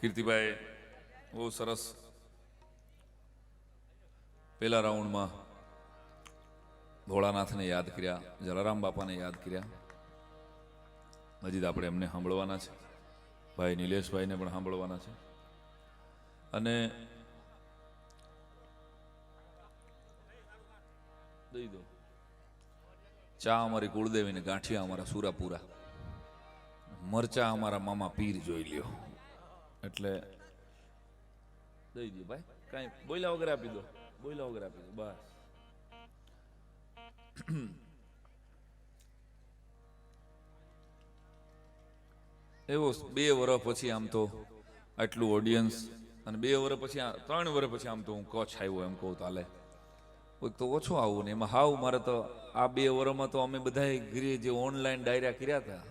કીર્તિભાઈ બહુ સરસ પહેલા રાઉન્ડમાં ભોળાનાથને યાદ કર્યા, જલારામ બાપાને યાદ કર્યા. મજીદ આપણે એમને સાંભળવાના છે, ભાઈ નિલેશભાઈને પણ સાંભળવાના છે. અને દઈ દો ચા અમારી કુળદેવીને, ગાંઠિયા અમારા સુરાપુરા, મરચા અમારા મામા પીર જોઈ લ્યો. એટલે દઈ દો ભાઈ, કાંઈ બોલ્યા વગર આપી દો, બોલ્યા વગર આપી દો બસ. એવો 2 વર્ષ પછી આમ તો આટલું ઓડિયન્સ, અને 2 વર્ષ પછી 3 વર્ષ પછી આમ તો હું કચ્છ આવ્યો એમ કહું તો હાલે. કોઈક તો ઓછો આવું ને એમાં હાવ મારે તો આ 2 વર્ષમાં તો અમે બધાએ ઘરે જે ઓનલાઈન ડાયરા કર્યા હતા,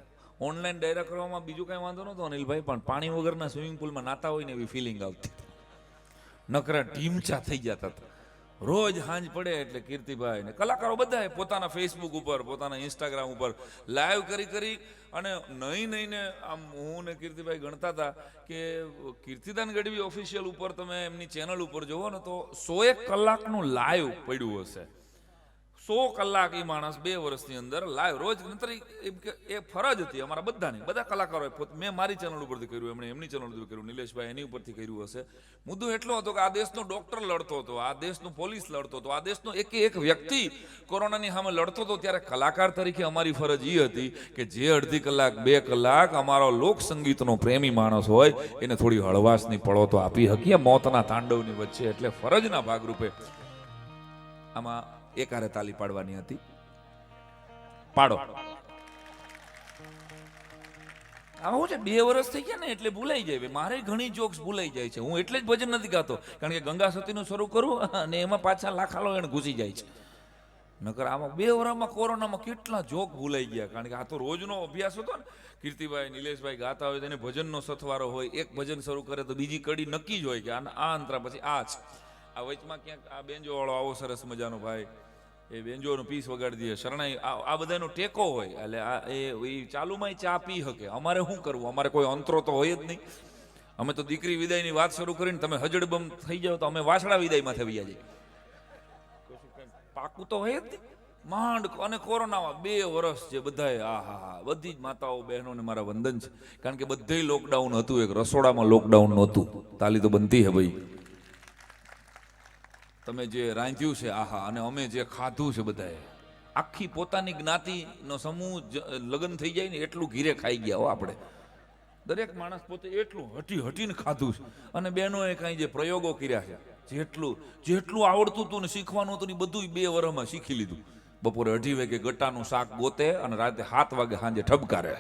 ઓનલાઈન ડાયરા કરવામાં બીજું કાંઈ વાંધો નહોતો અનિલભાઈ, પણ પાણી વગરના સ્વિમિંગ પુલમાં નાતા હોય ને એવી ફિલિંગ આવતી. નકરા ટીમચા થઈ જતા હતા. રોજ સાંજ પડે એટલે કીર્તિભાઈ ને કલાકારો બધાએ પોતાના ફેસબુક ઉપર, પોતાના ઇન્સ્ટાગ્રામ ઉપર લાઈવ કરી અને નહીં ને આમ હું ને કીર્તિભાઈ ગણતા હતા કે કીર્તિદાન ગઢવી ઓફિશિયલ ઉપર તમે એમની ચેનલ ઉપર જોવો ને તો 101 કલાકનું લાઈવ પડ્યું હશે. 100 કલાક એ માણસ 2 વર્ષની અંદર લાઈવ રોજ. નતર એ ફરજ હતી અમારા બધાની, બધા કલાકારોએ. મેં મારી ચેનલ ઉપરથી કર્યું, એમણે એમની ચેનલ ઉપરથી કર્યું, નિલેશભાઈ એની ઉપરથી કર્યું હશે. મુદ્દો એટલો હતો કે આ દેશનો ડોક્ટર લડતો હતો, આ દેશનો પોલીસ લડતો હતો, આ દેશનો એક વ્યક્તિ કોરોનાની સામે લડતો હતો. ત્યારે કલાકાર તરીકે અમારી ફરજ એ હતી કે જે 1.5 કલાક 2 કલાક અમારો લોક સંગીતનો પ્રેમી માણસ હોય એને થોડી હળવાશની પળો તો આપી શકીએ મોતના તાંડવની વચ્ચે. એટલે ફરજના ભાગરૂપે આમાં એકારે તાલી પાડવાની હતી. પાડો. આવું છે 2 વર્ષ થઈ ગયા ને એટલે ભૂલાઈ જાય. મારે ઘણી જોક્સ ભૂલાઈ જાય છે. હું એટલે જ ભજન નથી ગાતો, કારણ કે ગંગા સતીનું શરૂ કરું અને એમાં પાછા લાખાલો એને ઘૂસી જાય છે. નકર આમાં 2 વર્ષમાં કોરોનામાં કેટલા જોક ભૂલાઈ ગયા, કારણ કે આ તો રોજનો અભ્યાસ હતો ને. કીર્તિભાઈ નિલેશભાઈ ગાતા હોય તો એને ભજનનો સથવારો હોય, એક ભજન શરૂ કરે તો બીજી કડી નક્કી જ હોય કે આ અંતરા પછી આ છે. આ વચમાં ક્યાંક આ બેન્જો વાળો આવો સરસ મજાનો ભાઈ એ બેન્જોનો પીસ વગાડી દે, શરણાઈ, આ બધાનો ટેકો હોય. એટલે એ ચાલુમાં ચા પી શકે. અમારે શું કરવું? અમારે કોઈ અંતરો તો હોય જ નહીં. અમે તો દીકરી વિદાયની વાત શરૂ કરીને તમે હજડબમ થઈ જાવ તો અમે વાસડા વિદાયમાં થઈ જઈએ. પાકું તો હોય જ નહીં. માંડ અને કોરોનામાં 2 વર્ષ જે બધાએ બધી જ માતાઓ બહેનોને મારા વંદન છે, કારણ કે બધે લોકડાઉન હતું. એક રસોડામાં લોકડાઉન નહોતું. તાલી તો બનતી હે ભાઈ. તમે જે રાંધ્યું છે અને અમે જે ખાધું છે બધાએ, આખી પોતાની જ્ઞાતિનો સમૂહ લગ્ન થઈ જાય ને એટલું ઘીરે ખાઈ ગયા હો આપણે. દરેક માણસ પોતે એટલું હટીને ખાધું છે. અને બહેનોએ કાંઈ જે પ્રયોગો કર્યા છે, જેટલું આવડતું હતું ને શીખવાનું હતું ને બધું 2 વર્ષમાં શીખી લીધું. બપોરે 2:30 વાગે ગટ્ટાનું શાક ગોતે અને રાતે 7 વાગે સાંજે ઠપકારે.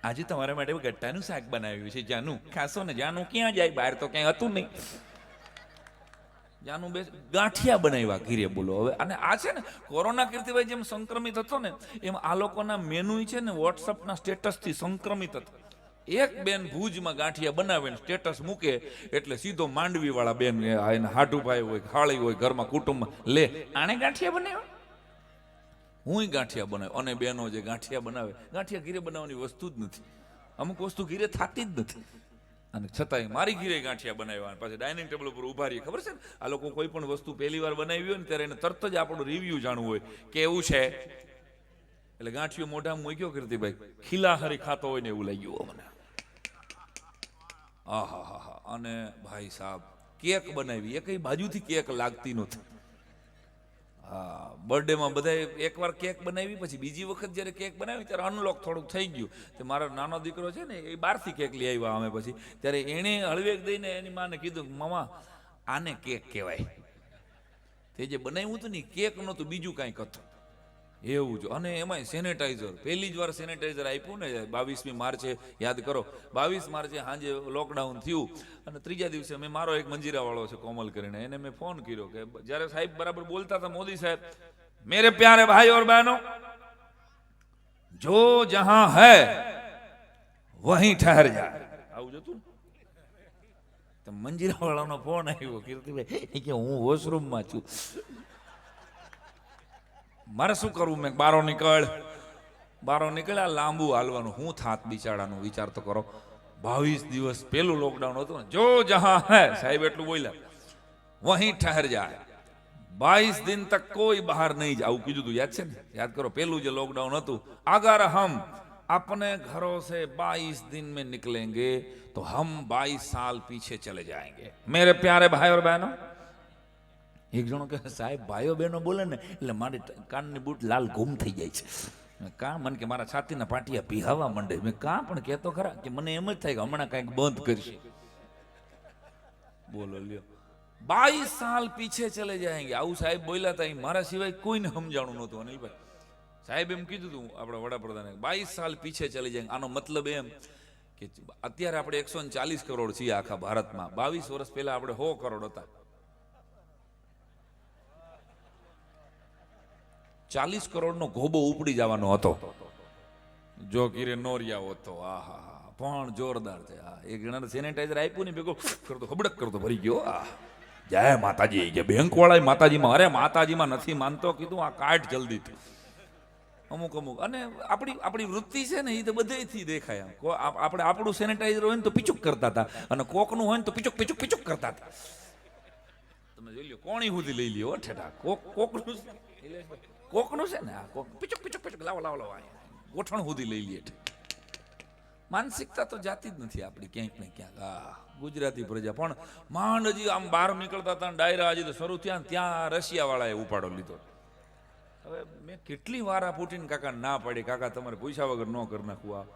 આજે તમારા માટે ગટ્ટાનું શાક બનાવ્યું છે, જાનું ખાશો ને? જાનું ક્યાં જાય? બહાર તો ક્યાંય હતું નહીં. જાનું ગાંઠિયા બનાવ્યા ઘીરે, બોલો હવે. અને આ છે ને કોરોના કીર્તિભાઈ જેમ સંક્રમિત હતો ને એમ આ લોકોના મેનુ છે ને વોટ્સઅપના સ્ટેટસથી સંક્રમિત હતા. એક બેન ભુજમાં ગાંઠિયા બનાવે ને સ્ટેટસ મૂકે એટલે સીધો માંડવી વાળા બેન, એના હાટુભાઈ હોય, હાળી હોય ઘરમાં કુટુંબમાં, લે આણે ગાંઠિયા બનાવ્યા, હું ગાંઠિયા બનાવ્યો. અને બેનો જે ગાંઠિયા બનાવે, ગાંઠિયા ઘીરે બનાવવાની વસ્તુ જ નથી. અમુક વસ્તુ ઘીરે થતી જ નથી. અને છતાંય મારી ઘીરે ગાંઠિયા બનાવ્યા. પછી ડાઇનિંગ ટેબલ ઉપર ઉભા રહીએ. ખબર છે ને, આ લોકો કોઈ પણ વસ્તુ પહેલી વાર બનાવી હોય ને ત્યારે એને તરત જ આપણું રિવ્યુ જાણવું હોય કેવું છે. એટલે ગાંઠિયો મોઢામાં મૂક્યો કીર્તિભાઈ, ખીલાહારી ખાતો હોય ને એવું લાગ્યું મને. અને ભાઈ સાહેબ કેક બનાવી, એ કઈ બાજુથી કેક લાગતી નથી. બર્થડેમાં બધાએ એકવાર કેક બનાવી, પછી બીજી વખત જ્યારે કેક બનાવી ત્યારે અનલોક થોડુંક થઈ ગયું. તો મારો નાનો દીકરો છે ને એ બહારથી કેક લઈ આવ્યા અમે. પછી ત્યારે એણે હળવેક દઈને એની માને કીધું, મામા આને કેક કહેવાય. તે જે બનાવ્યું હતું ને કેક નહોતું, બીજું કાંઈક હતું એવું જ. અને એમાંય સેનેટાઈઝર, પહેલી જ વાર સેનેટાઈઝર આપ્યું ને 22મી માર્ચે, યાદ કરો 22 માર્ચે સાંજે લોકડાઉન થયું. અને 3જા દિવસે મેં મારો એક મંજીરા વાળો છે કોમલ કરીને, એને મેં ફોન કર્યો કે જ્યારે સાહેબ બરાબર બોલતા હતા, મોદી સાહેબ, મેરે પ્યારે ભાઈ और बहनों, जो जहां है वहीं ठहर जाए. આવું જતું તો મંજીરા વાળાનો ફોન આવ્યો, કીર્તિભાઈ કે હું વોશરૂમમાં છું. મારે શું કરવું? મેં બારો નીકળ્યા, લાંબુ હાલવાનું. હું થાત બિચારાનું વિચાર તો કરો. 22 દિવસ પેલું લોકડાઉન હતું ને, જો જહાં હૈ સાહેબ એટલું બોલ્યા, વहीं ठहर जाए, 22 दिन तक कोई बाहर नहीं जाए, આવું કીધું તું, યાદ છે ને? યાદ કરો પેલું જે લોકડાઉન હતું, अगर हम अपने घरों से 22 दिन में निकलेंगे तो हम 22 साल पीछे चले जाएंगे। मेरे प्यारे भाई और बहनों, એક જણો કે સાહેબ ભાઈઓ બહેનો બોલે ને એટલે મારી કાનની બૂટ લાલ ગુમ થઈ જાય છે. મેં કા મને કે મારા છાતીના પાટિયા પીહાવા માંડે. મેં કા પણ કહેતો ખરા કે મને એમ જ થાય કે હમણાં કંઈક બંધ કરશે. બોલો લ્યો, 22 સાલ પીછે ચલે જાયંગે, આવું સાહેબ બોલ્યા હતા. મારા સિવાય કોઈને સમજાણું નહોતું અનિલભાઈ. સાહેબ એમ કીધું હતું આપણા વડાપ્રધાને, 22 સાલ પીછે ચલી જાય. આનો મતલબ એમ કે અત્યારે આપણે 140 કરોડ છીએ આખા ભારતમાં, 22 વર્ષ પહેલા આપણે 100 કરોડ હતા. 40 કરોડનો ગોબો ઉપડી જવાનો હતો જો કીરે નોરિયા હોત તો. આહા, પણ જોરદાર છે. એક જણાને સેનેટાઈઝર આપ્યું ને ભેગો કરતો હબડક કરતો ભરી ગયો. જય માતાજી કે બેંક વાળા માતાજીમાં, અરે માતાજીમાં નથી માનતો, કીધું આ કાઢ જલ્દી. અમુક અને આપણી વૃત્તિ છે ને એ તો બધેથી દેખાય. આપણે આપણું સેનેટાઈઝર હોય ને તો પીચુક કરતા હતા, અને કોકનું હોય ને તો પીચુક પીચુક પીચુક કરતા હતા. તમે જોઈ લો, કોણી સુધી લઈ લ્યો ઠેઠા. કોકનું છે ને, આ કોક પીચુક પીચુક પીચુક લાવો લાવો લાવો, ગોઠણ સુધી લઈ લઈએ. માનસિકતા તો જાતી જ નથી આપણી ક્યાંક ને ક્યાંક. ગુજરાતી પ્રજા પણ માંડ હજી આમ બહાર નીકળતા હતા, ડાયરા હજી તો શરૂ થયા, ત્યાં રશિયા વાળાએ ઉપાડો લીધો. હવે મેં કેટલી વાર આ પુટિન કાકા ના પાડી, કાકા તમારે પૂછ્યા વગર ન કરી નાખવું.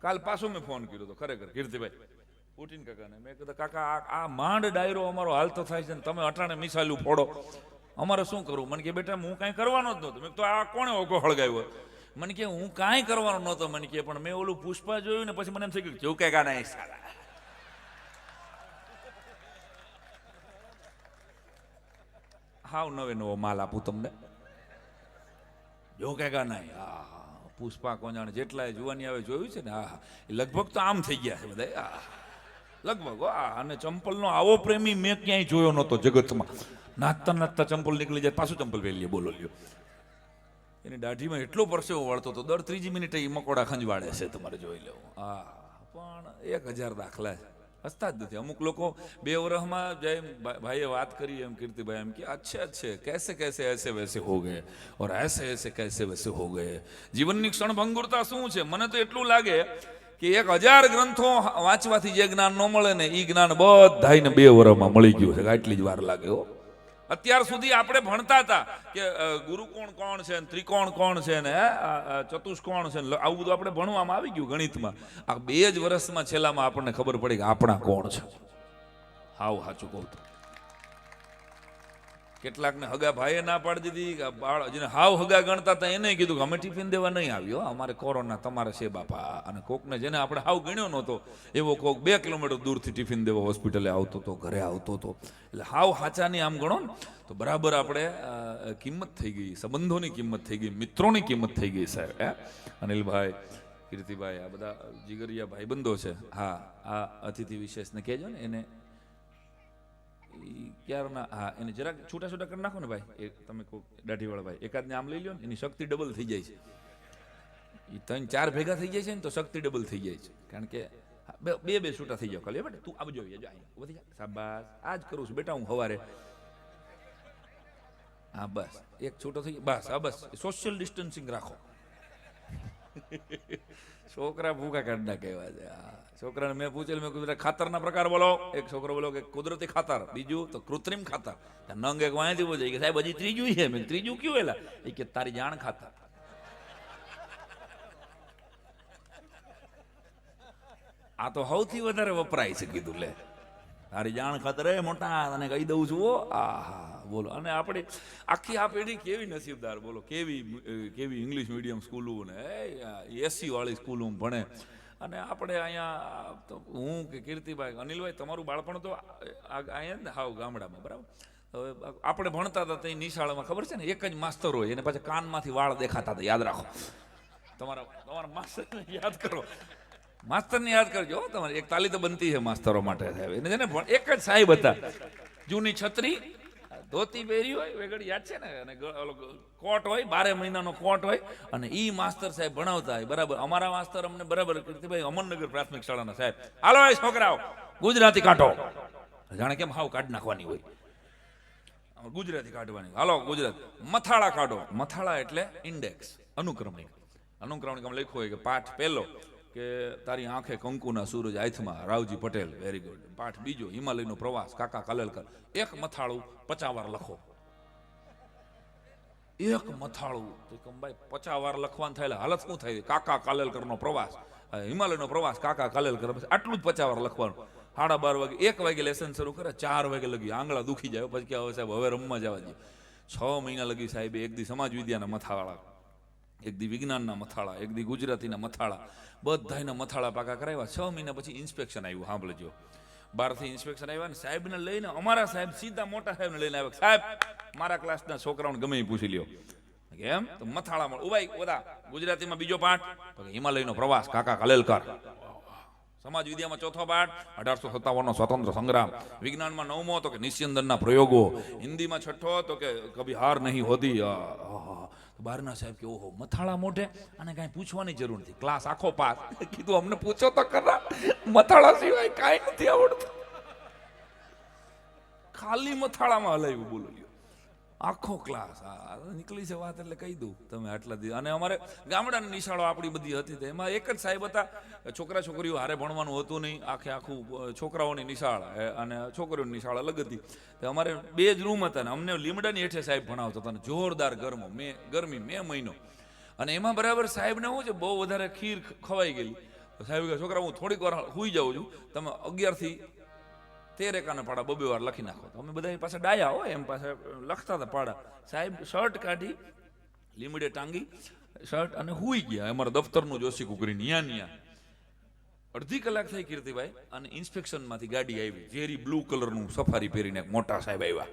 કાલ પાછો મેં ફોન કર્યો હતો ખરેખર કીર્તિભાઈ પુટિન કાકાને. મેં કીધું કાકા આ માંડ ડાયરો અમારો હાલતો થાય છે ને તમે અટાણે મિસાઈલું ફોડો, અમારે શું કરવું? મને કે બેટા હું કાંઈ કરવાનો જ નહોતો. મેં તો આ કોણે ઓગો હળગાવ્યો? મને કે હું કાંઈ કરવાનો નહોતો. મને કે પણ મેં ઓલું પુષ્પા જોયું ને પછી મને એમ થઈ ગયું કેવું કે ગાના સારા. હાવ નવે નવો માલ આપું તમને, જો કે ગાના. પુષ્પા કોણ જેટલા જુવાની આવે જોયું છે ને, એ લગભગ તો આમ થઈ ગયા છે બધા લગભગ. અને ચંપલનો આવો પ્રેમી મેં ક્યાંય જોયો નહોતો જગતમાં. નાચતા નાચતા ચંપલ નીકળી જાય, પાછું ચંપલ પહેરી લે. બોલો લ્યો, એની દાઢીમાં એટલો પરસેવો વળતો હતો, દર 3 મિનિટે એ મકોડા ખંજવાડે છે, તમારે જોઈ લેવું. પણ 1000 દાખલા છે, હસતા જ નથી. અમુક લોકો 2 વર્ષમાં જય ભાઈએ વાત કરી એમ, કીર્તિભાઈ એમ કે અચ્છે અચ્છે कैसे कैसे ऐसे वैसे हो गए और ऐसे ऐसे कैसे वैसे हो गए. જીવનની ક્ષણભંગુરતા શું છે? મને તો એટલું લાગે કે 1000 ગ્રંથો વાંચવાથી જે જ્ઞાન ન મળે ને એ જ્ઞાન બધાને 2 વર્ષમાં મળી ગયું છે. આટલી જ વાર લાગે હો. અત્યાર સુધી આપણે ભણતા હતા કે ગુરુકોણ કોણ છે, ત્રિકોણ કોણ છે ને ચતુષ્કોણ છે, આવું બધું આપણે ભણવામાં આવી ગયું ગણિતમાં. આ 2 જ વર્ષમાં છેલ્લામાં આપણને ખબર પડી કે આપણા કોણ છે. હાવ સાચું કહું તો કેટલાકને હગા ભાઈએ ના પાડી દીધી, જેને હાવ હગા ગણતા હતા એને કીધું કે અમે ટિફિન દેવા નહીં આવ્યો, અમારે કોરોના તમારે છે બાપા. અને કોકને જેને આપણે હાવ ગણ્યો નહોતો એવો કોક 2 કિલોમીટર દૂરથી ટિફિન દેવા હોસ્પિટલે આવતો હતો, ઘરે આવતો હતો. એટલે હાવ હાચાની આમ ગણો ને તો બરાબર આપણે કિંમત થઈ ગઈ, સંબંધોની કિંમત થઈ ગઈ, મિત્રોની કિંમત થઈ ગઈ સાહેબ. અનિલભાઈ, કીર્તિભાઈ, આ બધા જીગરિયા ભાઈબંધો છે. હા, આ અતિથિ વિશેષને કહેજો ને, એને ક્યારના એને જરાક છૂટા છૂટા કરી નાખો ને ભાઈ. એ તમે કોઈ દાઢીવાળા ભાઈ એકાદને આમ લઈ લો ને, એની શક્તિ ડબલ થઈ જાય છે. એ 3-4 ભેગા થઈ જાય છે ને તો શક્તિ ડબલ થઈ જાય છે. કારણ કે બે છૂટા થઈ જાવ ખાલી. બેટા તું આમ જોઈએ, ઉભી જા, શાબાશ. આ જ કરું છું બેટા હું સવારે. હા બસ, એક છૂટો થઈ ગયો બસ. હા બસ, સોશિયલ ડિસ્ટન્સિંગ રાખો. છોકરા ભૂખા કાઢના કહેવા છે. છોકરાને મેં પૂછેલું, મેં કીધું ખાતરના પ્રકાર બોલો. એક છોકરો બોલો કે કુદરતી ખાતર, બીજું તો કૃત્રિમ ખાતર. નંગ એક વાંચી બોલ કે સાહેબ હજી ત્રીજું છે. મેં ત્રીજું કયું એલા? એ કે તારી જાણ ખાતર. આ તો સૌથી વધારે વપરાય છે. કીધું લે તારી જાણ ખાતર એ મોટા તને કહી દઉં છું. આહા બોલો. અને આપણે આખી આ પેઢી કેવી નસીબદાર બોલો, કેવી ઇંગ્લિશ મીડિયમ સ્કૂલો ને એસી વાળી સ્કૂલો ભણે. અને આપણે અહીંયા તો હું કે કીર્તિભાઈ, અનિલભાઈ તમારું બાળપણ તો અહીંયા ને હાવ ગામડામાં બરાબર. હવે આપણે ભણતા હતા ત્યાં નિશાળમાં ખબર છે ને, એક જ માસ્તર હોય, એને પાછા કાનમાંથી વાળ દેખાતા હતા. યાદ રાખો, તમારા માસ્તરને યાદ કરો, માસ્તરને યાદ કરજો. તમારે એક તાલી તો બનતી છે માસ્તરો માટે સાહેબ. એને છે ને એક જ સાહેબ હતા, જૂની છત્રી, ધોતી પહેરી હોય વેગડ યાદ છે ને, અને કોટ હોય, 12 મહિનાનો કોટ હોય, અને ઈ માસ્તર સાહેબ ભણાવતા હોય. બરાબર અમારા માસ્તર અમને બરાબર કીર્તિભાઈ અમરનગર પ્રાથમિક શાળાના સાહેબ, હાલો એ છોકરાઓ ગુજરાતી કાઢો. જાણે કેમ હાવ કાઢ નાખવાની હોય, ગુજરાતી કાઢવાની. હાલો ગુજરાતી મથાળા કાઢો. મથાળા એટલે ઇન્ડેક્સ, અનુક્રમણિક. અનુક્રમણિક લખ્યું હોય કે પાઠ પહેલો કે તારી આંખે કંકુના સૂરજ હાથમાં, રાવજી પટેલ, વેરી ગુડ. પાઠ બીજો હિમાલયનો પ્રવાસ, કાકા કાલેલકર. એક મથાળું 50 વાર લખો. એક મથાળું તો કંબાઈ 50 વાર લખવાનું થાય. હાલત શું થાય? કાકા કાલેલકરનો પ્રવાસ, હિમાલયનો પ્રવાસ, કાકા કાલેલકર, આટલું જ 50 વાર લખવાનું. 12:30 વાગે 1 વાગે લેસન શરૂ કરે, 4 વાગે લગી આંગળા દુખી જાય. પછી કે હવે સાહેબ હવે રમવા જવા દે. 6 મહિના લગી સાહેબ એક દી સમાજ વિદ્યાના મથાળા, એક દી વિજ્ઞાનના મથાળા, એક દી ગુજરાતીના મથાળા, બધાના મથાળા પાકા કરાવ્યા. 6 મહિના પછી ઇન્સ્પેક્શન આવ્યું. સાંભળજો, બહારથી ઇન્સ્પેક્શન આવ્યા ને સાહેબને લઈને, અમારા સાહેબ સીધા મોટા સાહેબને લઈને આવ્યા. સાહેબ મારા ક્લાસના છોકરાઓને ગમે એ પૂછી લ્યો. કેમ? તો મથાળામાં ઉભાઈ બધા ગુજરાતીમાં બીજો પાઠ તો હિમાલયનો પ્રવાસ, કાકા કાલેલકર. સમાજ વિદ્યામાં ચોથો પાઠ 1857નો સ્વતંત્ર સંગ્રામ. વિજ્ઞાનમાં 9મો તો કે નિસ્યંદનના પ્રયોગો. હિન્દીમાં 6થો તો કે કભી હાર નહીં હોતી. બહારના સાહેબ કે ઓહો મથાળા મોઢે અને કાંઈ પૂછવાની જરૂર નથી, ક્લાસ આખો પાસ. કીધું અમને પૂછો તો ખરા, મથાળા સિવાય કાંઈ નથી આવડતું. ખાલી મથાળામાં હલાવ્યું, બોલો લ્યો આખો ક્લાસ. નીકળી છે વાત એટલે કહી દઉં તમે આટલા દિવસ. અને અમારે ગામડાની નિશાળો આપણી બધી હતી, તો એમાં એક જ સાહેબ હતા. છોકરા છોકરીઓ હારે ભણવાનું હતું નહીં, આખું છોકરાઓની નિશાળ અને છોકરીઓની નિશાળ અલગ હતી. તો અમારે 2 જ રૂમ હતા ને અમને લીમડાની હેઠે સાહેબ ભણાવતા હતા. જોરદાર ગરમી મે મહિનો. અને એમાં બરાબર સાહેબને શું છે, બહુ વધારે ખીર ખવાઈ ગયેલી. સાહેબ કે છોકરા હું થોડીક વાર સુઈ જાઉં છું, તમે 11 થી 13 એકાના પાડા 2 વાર લખી નાખો. અમે બધા પાસે ડાયા હોય એમ પાસે લખતા હતા પાડા. સાહેબ શર્ટ કાઢી લીમડે ટાંગી શર્ટ અને હુઈ ગયા. અમારા દફતરનું જોશી કુકરી ન્યા. અડધી કલાક થઈ કીર્તિભાઈ, અને ઇન્સ્પેક્શનમાંથી ગાડી આવી, ઝેરી બ્લુ કલરનું સફારી પહેરીને મોટા સાહેબ આવ્યા.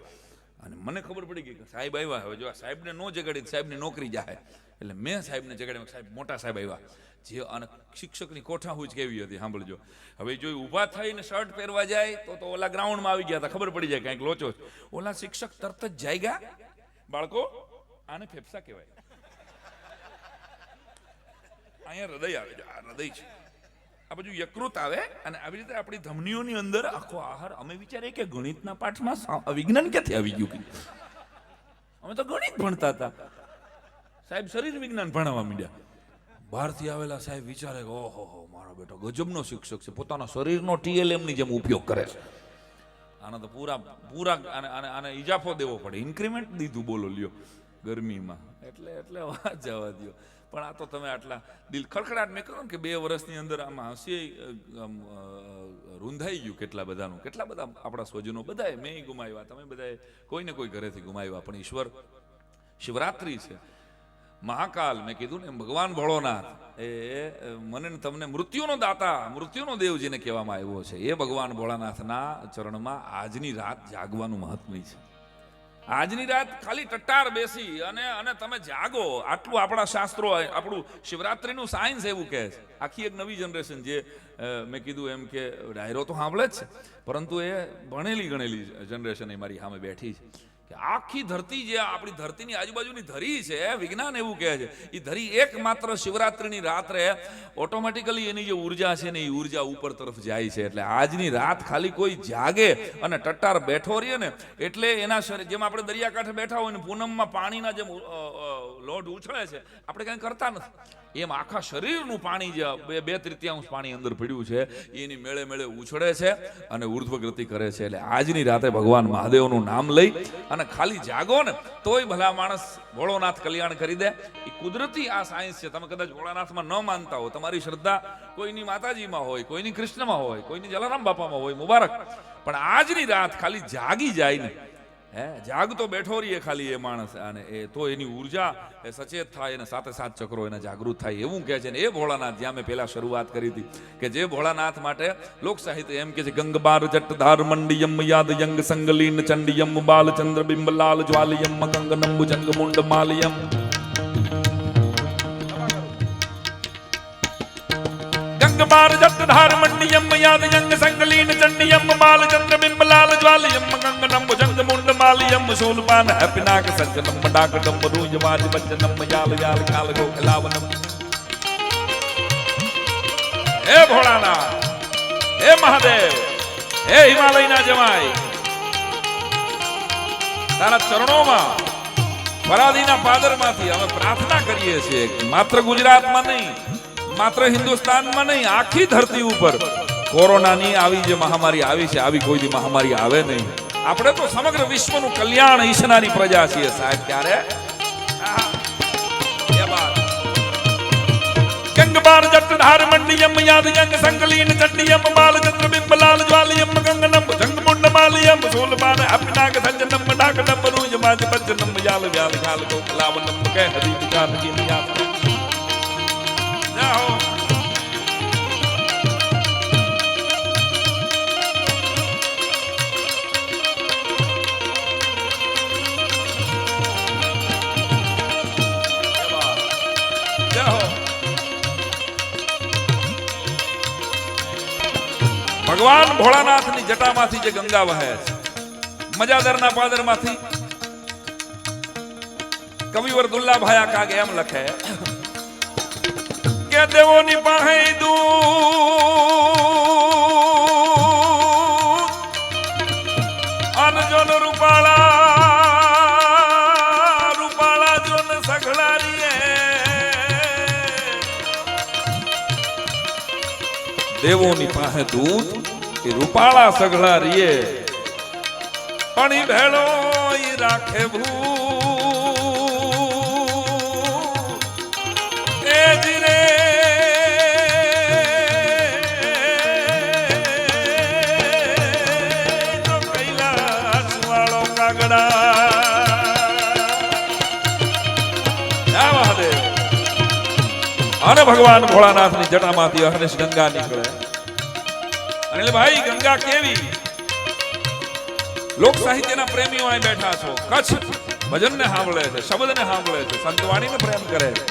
અને મને ખબર પડી ગઈ કે સાહેબ આવ્યા. હવે જો સાહેબને ન જગાડી સાહેબની નોકરી જાહે, એટલે મેં સાહેબને જગાડી. સાહેબ મોટા સાહેબ આવ્યા. જે અને શિક્ષકની કોઠા હોય કેવી હતી સાંભળજો. હવે જો ઊભા થઈને શર્ટ પહેરવા જાય તો ઓલા ગ્રાઉન્ડમાં આવી ગયા હતા, ખબર પડી જાય કાંઈક લોચો. ઓલા શિક્ષક તરત જ જાગ્યા. બાળકો આને ફેફસા કહેવાય, અહીંયા હૃદય આવે છે, આ હૃદય છે. આ બાજુ યકૃત આવે, અને આવી રીતે આપણી ધમનીઓની અંદર આખો આહાર. અમે વિચારીએ કે ગણિતના પાઠમાં વિજ્ઞાન ક્યાંથી આવી ગયું? અમે તો ગણિત ભણતા હતા. સાહેબ શરીર વિજ્ઞાન ભણાવવા માંડ્યા. બહારથી આવેલા સાહેબ વિચારે કે ઓહો મારો બેટો ગજબનો શિક્ષક છે, પોતાના શરીરનો TLM ની જેમ ઉપયોગ કરે છે. આને તો પૂરા આને ઇજાફો દેવો પડે, ઇન્ક્રીમેન્ટ દીધું, બોલો લ્યો ગરમીમાં. એટલે વાત જવા દો. પણ આ તો તમે આટલા દિલ ખડખડાટ મેં કહ્યું કે 2 વર્ષની અંદર આમાં હસી રૂંધાઈ ગયું કેટલા બધાનું. કેટલા બધા આપણા સ્વજનો બધાએ મેં ગુમાવ્યા, તમે બધાએ કોઈને કોઈ ઘરેથી ગુમાવ્યા. પણ ઈશ્વર, શિવરાત્રી છે, મહાકાલ, મેં કીધું ને ભગવાન ભોળોનાથ એ મને તમને મૃત્યુનો દાતા, મૃત્યુનો દેવ જેને કહેવામાં આવ્યો છે, એ ભગવાન ભોળાનાથના ચરણમાં આજની રાત જાગવાનું મહાત્મ્ય છે. આજની રાત ખાલી ટટ્ટાર બેસી અને તમે જાગો, આટલું આપણા શાસ્ત્રો, આપણું શિવરાત્રીનું સાયન્સ એવું કહે છે. આખી એક નવી જનરેશન જે મેં કીધું એમ કે ડાયરો તો સાંભળે જ છે, પરંતુ એ ભણેલી ગણેલી જનરેશન એ મારી સામે બેઠી છે કે આખી ધરતી જે આપણી ધરતીની આજુબાજુની ધરી છે, વિજ્ઞાન એવું કહે છે, એ ધરી એકમાત્ર શિવરાત્રીની રાત્રે ઓટોમેટિકલી એની જે ઉર્જા છે ને એ ઉર્જા ઉપર તરફ જાય છે. એટલે આજની રાત ખાલી કોઈ જાગે અને ટટ્ટાર બેઠો રહીએ ને એટલે એના શરીર, જેમ આપણે દરિયાકાંઠે બેઠા હોય ને પૂનમમાં પાણીના જેમ લોઢ ઉછળે છે, આપણે કંઈ કરતા નથી, એમ આખા શરીરનું પાણી જે 2/3 પાણી અંદર પડ્યું છે એની મેળે મેળે ઉછળે છે અને ઉર્ધ્વગતિ કરે છે. એટલે આજની રાતે ભગવાન મહાદેવનું નામ લઈ અને ખાલી જાગો ને તોય ભલા માણસ ભોળોનાથ કલ્યાણ કરી દે. એ કુદરતી આ સાયન્સ છે. તમે કદાચ ભોળાનાથમાં ન માનતા હો, તમારી શ્રદ્ધા કોઈની માતાજીમાં હોય, કોઈની કૃષ્ણમાં હોય, કોઈની જલારામ બાપામાં હોય, મુબારક, પણ આજની રાત ખાલી જાગી જાય ને, જાગતો બેઠો રહીએ ખાલી એ માણસ, અને એ તો એની ઉર્જા એ સચેત થાય અને સાથે સાત ચક્રો એના જાગૃત થાય, એવું કહે છે. ને એ ભોળાનાથ, જ્યાં મેં પહેલા શરૂઆત કરી હતી કે જે ભોળાનાથ માટે લોક સાહિત્ય એમ કે છે, ગંગબાર જટધાર મંડિયમ યાદ યંગ સંગલીન ચંડિયમ બાલચંદ્ર બિંબલાલ જ્વાલિયમ ગંગનંબુ જંગ મુંડ માલિયમ. ગંગબાર જટધાર મંડિયમ યાદ યંગ સંગલીન ચંડિયમ બાલચંદ્ર બિંબલાલ જ્વાલિયમ ગંગનંબુ જંગ મુંડ मालियम शूलपान है पिनाक सज्जनम डाकदम रूज वाज बच्चनम याल याल काल गो खिलावनम। हे भोलानाथ, हे महादेव, हे हिमालयना जमाई, તારા ચરણોમાં પરાધીના પાદરમાંથી અમે પ્રાર્થના કરીએ છીએ, માત્ર ગુજરાતમાં નહીં, માત્ર હિન્દુસ્તાનમાં નહીં, આખી ધરતી ઉપર કોરોનાની આવી જે મહામારી આવી છે, આવી કોઈ મહામારી આવે નહીં. આપણે તો સમગ્ર વિશ્વનું કલ્યાણ ઈચ્છનારી પ્રજા છીએ સાહેબ. ક્યારે ગંગબાર જટધાર મંડિયમ યાદ જંગ સંકલીન ચંડિયમ બાલ ચંદ્ર બિંબલાલ જ્વાલિયમ ગંગનમ જંગમુંડ માલિયમ સોલબાન અપનાક સંજનમ ડાકડમ રૂજ માજ બજનમ યાલ વ્યાલ ખાલ કો લાવનમ કે હરી વિચાર કી નિયાત જાઓ. ભગવાન ભોળાનાથની જટામાંથી જે ગંગા વહે છે, મજાદરના પાદરમાંથી કવિવર દુલ્લાભાયા કાગે એમ લખે કે દેવોની પાસે દૂધ અનજોન રૂપાળા રૂપાળા જોન સઘળારીએ દેવોની પાસે દૂધ કે રૂપાળા સઘળા રીએ પણ ઈ ભેળો ઈ રાખે ભૂ એ જીરે તો કૈલાસ વાળો કાગડા. અને ભગવાન ભોળાનાથની જટામાંથી અહર્નિશ ગંગા નીકળે. અને ભાઈ ગંગા કેવી, લોક સાહિત્યના પ્રેમીઓ અહીં બેઠા છો, કચ્છ ભજનને સાંભળે છે, શબ્દને સાંભળે છે, સંતવાણીને પ્રેમ કરે છે.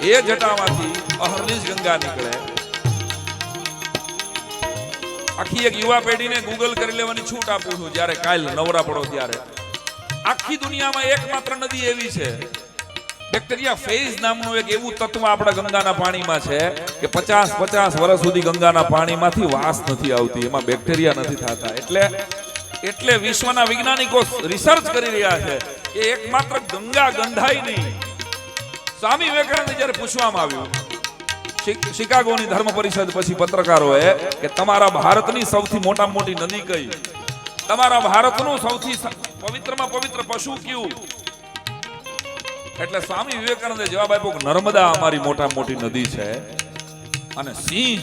એ જટામાંથી અહર્નિશ ગંગા નીકળે. આખી એક યુવા પેઢીને ગૂગલ કરી લેવાની છૂટ આપું છું, જ્યારે કાલ નવરા પડો ત્યારે. આખી દુનિયામાં એકમાત્ર નદી એવી છે, બેક્ટેરિયા ફેઝ નામનું એક એવું તત્વ આપણા ગંગાના પાણીમાં છે કે 50 વર્ષ સુધી ગંગાના પાણીમાંથી વાસ નથી આવતી, એમાં બેક્ટેરિયા નથી થતા. એટલે વિશ્વના વૈજ્ઞાનિકો રિસર્ચ કરી રહ્યા છે કે એકમાત્ર ગંગા ગંધાઈ નહીં. સ્વામી વિવેકાનંદ જ્યારે પૂછવામાં આવ્યું શિકાગોની ધર્મ પરિષદ પછી પત્રકારોએ કે તમારા ભારતની સૌથી મોટામાં મોટી નદી કઈ, તમારા ભારતનું સૌથી પવિત્રમાં પવિત્ર પશુ કયું, એટલે સ્વામી વિવેકાનંદે જવાબ આપ્યો કે નર્મદા અમારી મોટામાં મોટી નદી છે અને સિંહ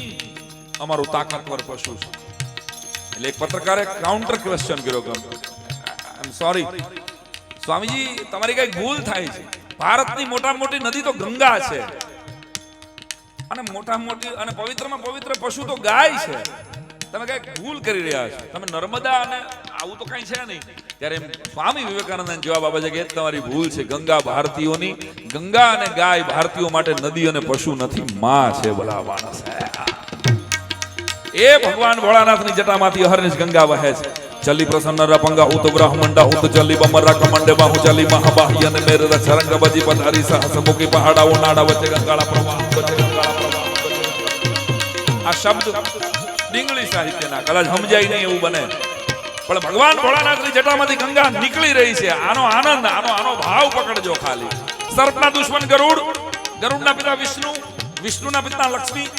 અમારું તાકાતવર પશુ છે. એટલે એક પત્રકારે કાઉન્ટર ક્વેશ્ચન કર્યો કે આઈ એમ સોરી સ્વામીજી, તમારી કઈ ભૂલ થાય છે, ભારતની મોટામાં મોટી નદી તો ગંગા છે અને મોટામાં મોટી અને પવિત્રમાં પવિત્ર પશુ તો ગાય છે, તમે કઈ ભૂલ કરી રહ્યા છો, તમે નર્મદા અને આવું તો કઈ છે નહીં. ત્યારે સ્વામી વિવેકાનંદને જવાબ આપે છે કે તમારી ભૂલ છે, ગંગા ભારતીયોની, ગંગા અને ગાય ભારતીયો માટે નદી અને પશુ નથી, માં છે ભલા માણસ. એ ભગવાન ભોળાનાથની જટામાંથી અહર્નિશ ગંગા વહે છે. ચલી પ્રસન્ન રપંગા ઉત બ્રહ્મંડા ઉત ચલી બમરા કમંડે બાહુ ચલી મહાબાહ્ય અને મેર રંગ બજી પધારી સહસ મુખી પહાડાઓ નાડા વચ્ચે ગંગાળા પ્રવાહ, વચ્ચે ગંગાળા પ્રવાહ. આ શબ્દ ડીંગલી સાહિત્યના, કદાચ સમજાય નહીં એવું બને, પણ ભગવાન ભોળાનાથની જટામાંથી ગંગા નીકળી રહી છે. આનો આનંદ, આનો ભાવ પકડજો ખાલી. સર્પના દુશ્મન ગરુડ, ગરુડના પિતા વિષ્ણુ, વિષ્ણુના પિતા લક્ષ્મી,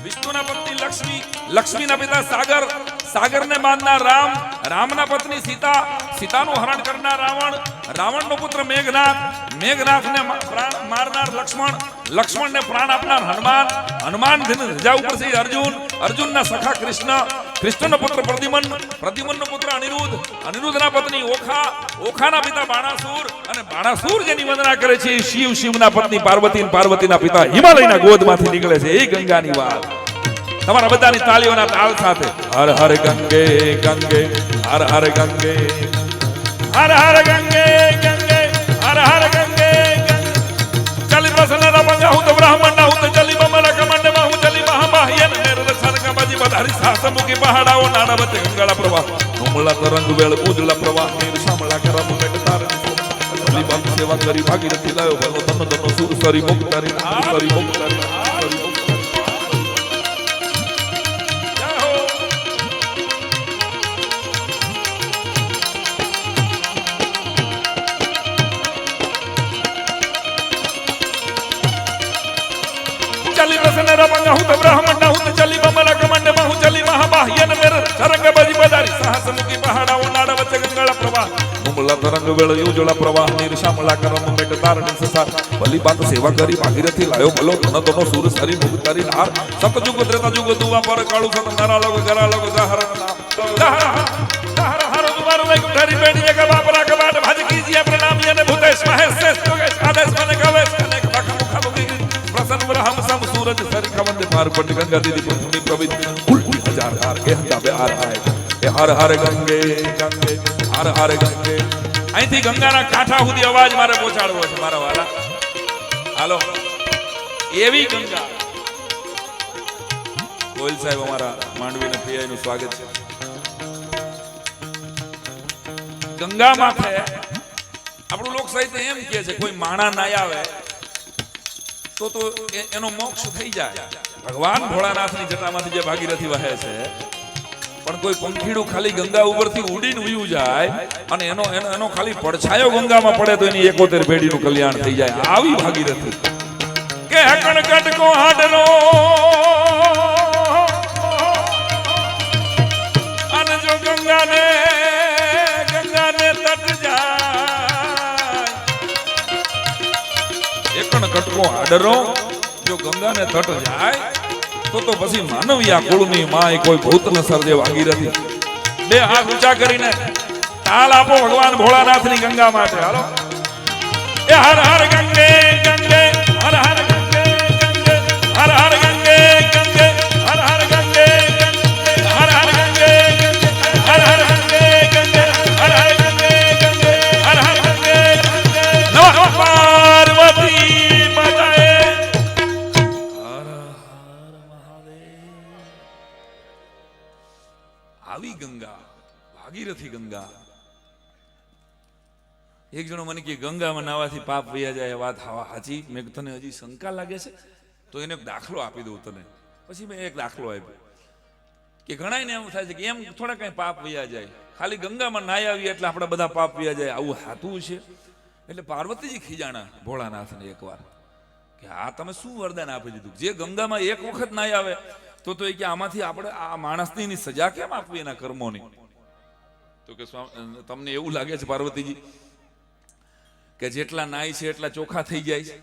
વિષ્ણુના પત્ની લક્ષ્મી, લક્ષ્મીના પિતા સાગર, સાગરને બાંધનાર રામ, રામના પત્ની સીતા, સીતાનું હરણ કરનાર રાવણ, રાવણનો પુત્ર મેઘનાથ, મેઘનાથને મારનાર લક્ષ્મણ, લક્ષ્મણને પ્રાણ આપનાર હનુમાન, હનુમાન ધજા ઉપર છે અર્જુન, અર્જુનના સખા કૃષ્ણ, કૃષ્ણનો પુત્ર પ્રદ્યુમન, પ્રદ્યુમનનો પુત્ર અનિરુદ્ધ, અનિરુદ્ધના પત્ની ઓખા, ઓખાના પિતા બાણાસુર, અને બાણાસુર જેની વંદના કરે છે શિવ, શિવના પત્ની પાર્વતી, પાર્વતીના પિતા હિમાલયના ગોદમાંથી નીકળે છે. એ ગંગાની વાત તમારા બધાની તાળીઓના તાલ સાથે. હર હર ગંગે ગંગે, હર હર ગંગે, હર હર ગંગે ગંગે, હર હર ગંગે ગંગે. ચલી પ્રસન્ન રપંગા હું તો બ્રાહ્મણ હું તો ચલી બમરા કમંડ માં હું ચલી મહાબાહ્ય ને મેર રક્ષણ કા બાજી બધા બજારી સાસમુખી પહાડાઓ નાના વચ્ચે ગંગાળા પ્રવાહ નોમલા તરંગ વેળ ઉજળા પ્રવાહ નીર શામળા કરમ મેટ તારણી ભલી બાપ સેવા કરી ભાગીરથી લાયો ભલો તન તનો સુર સરી મુક્તારી સરી મુક્તારી चली प्रसन्न रमंग हूँ तो ब्राह्मण हूँ तो चली बमला कमंड में हूँ चली महाबाह्यन मेरे तरंग बजी बजारी साहस मुखी पहाड़ा वो नाड़ा वच्चे गंगाळा प्रवाह मुमला तरंग वेळ उजळा प्रवाह નીર શામળા કરમ મેટ તારણી સસા ભલી બાત સેવા કરી ભાગીરથી લાયો ભલો ધન ધનો સુર સરી મુક્તારી નાર સતયુગ ત્રેતા યુગ દુવા પર કાળુ સત નરા લોગ ગરા લોગ દહર દહર હર દુવાર લઈ ઉઠારી બેડી કે બાપરા કે બાટ ભાજ કીજીએ પ્રણામ યને ભૂતેશ મહેશ તોગેશ આદેશ મને કવેશ કને બખા મુખા મુખી પ્રસન્ન બ્રહ્મ સમ सूरज सरी कमंद पार पट गंगा दीदी पुत्री प्रवित उल्टी हजार हार के हंगा बे आ रहा है ए हर हर गंगे गंगे हर हर गंगे અહીંથી ગંગાના કાંઠા સુધી અવાજ મારે પહોંચાડવો છે મારા વાલા હાલો એવી ગંગા ગોયલ સાહેબ અમારા માંડવીના પીઆઈ નું સ્વાગત છે ગંગા માથે આપણું લોક સાહિત્ય એમ કહે છે કોઈ માણા ના આવે તો એનો મોક્ષ થઈ જાય ભગવાન ભોળાનાથની જટામાંથી જે ભાગીરથી વહે છે પણ કોઈ પંખીડું ખાલી ગંગા ઉપરથી ઉડીને ઉયું જાય અને એનો ખાલી પડછાયો ગંગામાં પડે તો એની 71 પેઢીનું કલ્યાણ થઈ જાય આવી ભાગીરથી કે હકણ કટકો હાડનો અને જો ગંગાને તટ જાય એકણ કટકો હાડરો જો ગંગાને તટ જાય તો પછી માનવીયા કુળની માય કોઈ ભૂત ન સર્જે ભાગીરથી બે હાથ ઊંચા કરીને તાલ આપો ભગવાન ભોળાનાથની ગંગા માટે હાલો એ હર હર ગંગે ગંગે હર હર ગંગે ગંગે હર હર ગંગે ગંગે હર હર ગંગે હર હર ગંગે હર હર ગંગે ગંગે હર હર ગંગે ગંગે હર હર ગંગે નમઃ પાર્વતી માતાએ આવી ગંગા ભાગીરથી ગંગા એક જણો મને કે ગંગામાં નાવાથી પાપ વયા જાય વાત સાચી મેં તને હજી શંકા લાગે છે તો એને એક દાખલો આપી દઉં તને પછી મેં એક દાખલો આપ્યો કે ઘણાને એમ થાય છે કે એમ થોડા કઈ પાપ વયા જાય ખાલી ગંગામાં નાઈ આવી એટલે આપણા બધા પાપ વયા જાય આવું સાચું છે એટલે પાર્વતીજી ખીજાણા ભોળાનાથને એકવાર કે આ તમે શું વરદાન આપી દીધું જે ગંગામાં એક વખત નાઈ આવે તો એ કે આમાંથી આપણે આ માણસની સજા કેમ આપવી એના કર્મોની તો કે તમને એવું લાગે છે પાર્વતીજી કે જેટલા નાય છે એટલા ચોખ્ખા થઈ જાય છે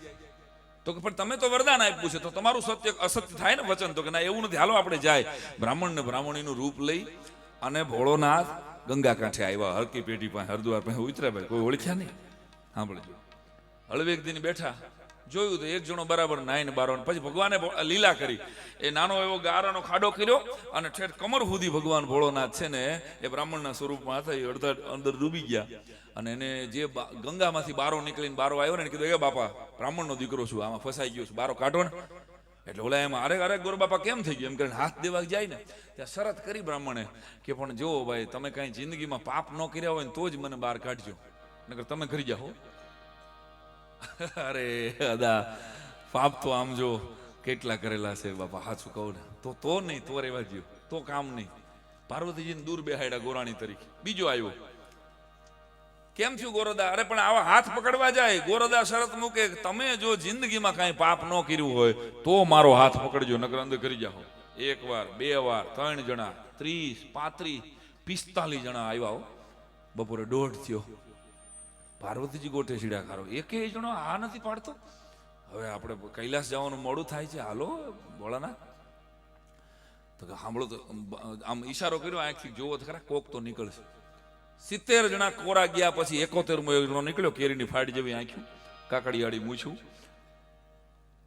તો કે પણ તમે તો વરદાન આપ્યું છે તો તમારું સત્ય અસત્ય થાય ને વચન તો કે ના એવું નથી હાલો આપણે જાય બ્રાહ્મણ ને બ્રાહ્મણીનું રૂપ લઈ અને ભોળોનાથ ગંગા કાંઠે આવ્યા હરકી પેઢી પાસે હરદ્વાર પાસે ઉતર્યા ભાઈ કોઈ ઓળખ્યા નહીં સાંભળજો હળવેક દિન બેઠા જોયું તો એક જણો બરાબર નાઈને બારો પછી ભગવાને લીલા કરી એ નાનો એવો ગારાનો ખાડો કર્યો અને ઠેઠ કમર સુધી ભગવાન ભોળોનાથ છે ને એ બ્રાહ્મણના સ્વરૂપમાં હતા એ અડધા અંદર ડૂબી ગયા અને એને જે ગંગામાંથી બારો નીકળીને બારો આવ્યો ને કીધું એ બાપા બ્રાહ્મણનો દીકરો છું આમાં ફસાઈ ગયો છું બારો કાઢો ને એટલે ઓલા એમાં અરે ગોર બાપા કેમ થઈ ગયું એમ કરીને હાથ દેવા જાય ને ત્યાં શરત કરી બ્રાહ્મણે કે પણ જો ભાઈ તમે કઈ જિંદગીમાં પાપ ન કર્યા હોય ને તો જ મને બહાર કાઢજો નકર તમે કરી જાઓ અરે અદા પાપ તો આમ જો કેટલા કરેલા છે બાપા હાચું કહું ને તો નહીં તો રેવા ગયો તો કામ નહીં પાર્વતીજીને દૂર બેહાડ્યા ગોરાણી તરીકે બીજો આવ્યો કેમ થયું ગોરદા અરે પણ આવા હાથ પકડવા જાય ગોરદા શરત મૂકે તમે જો જિંદગીમાં કાંઈ પાપ ન કર્યું હોય તો મારો હાથ પકડજો નકર અંદર કરી જાઓ એક વાર બે વાર 3 જણા 30 35 45 જણા આવ્યા બપોરે 1:30 થયો પાર્વતીજી ગોઠે સીડા ખારો એકેય જણો આ નથી પાડતો હવે આપણે કૈલાસ જવાનું મોડું થાય છે હાલો ભોળાનાથ તો સાંભળો તો આમ ઈશારો કર્યો આંખથી જોવો તો ખરા કોક તો નીકળશે 70 જણા કોરા ગયા પછી 71મો એક જણો નીકળ્યો કેરીની ફાડી જેવી આંખ્યું કાકડિયાળી મૂછું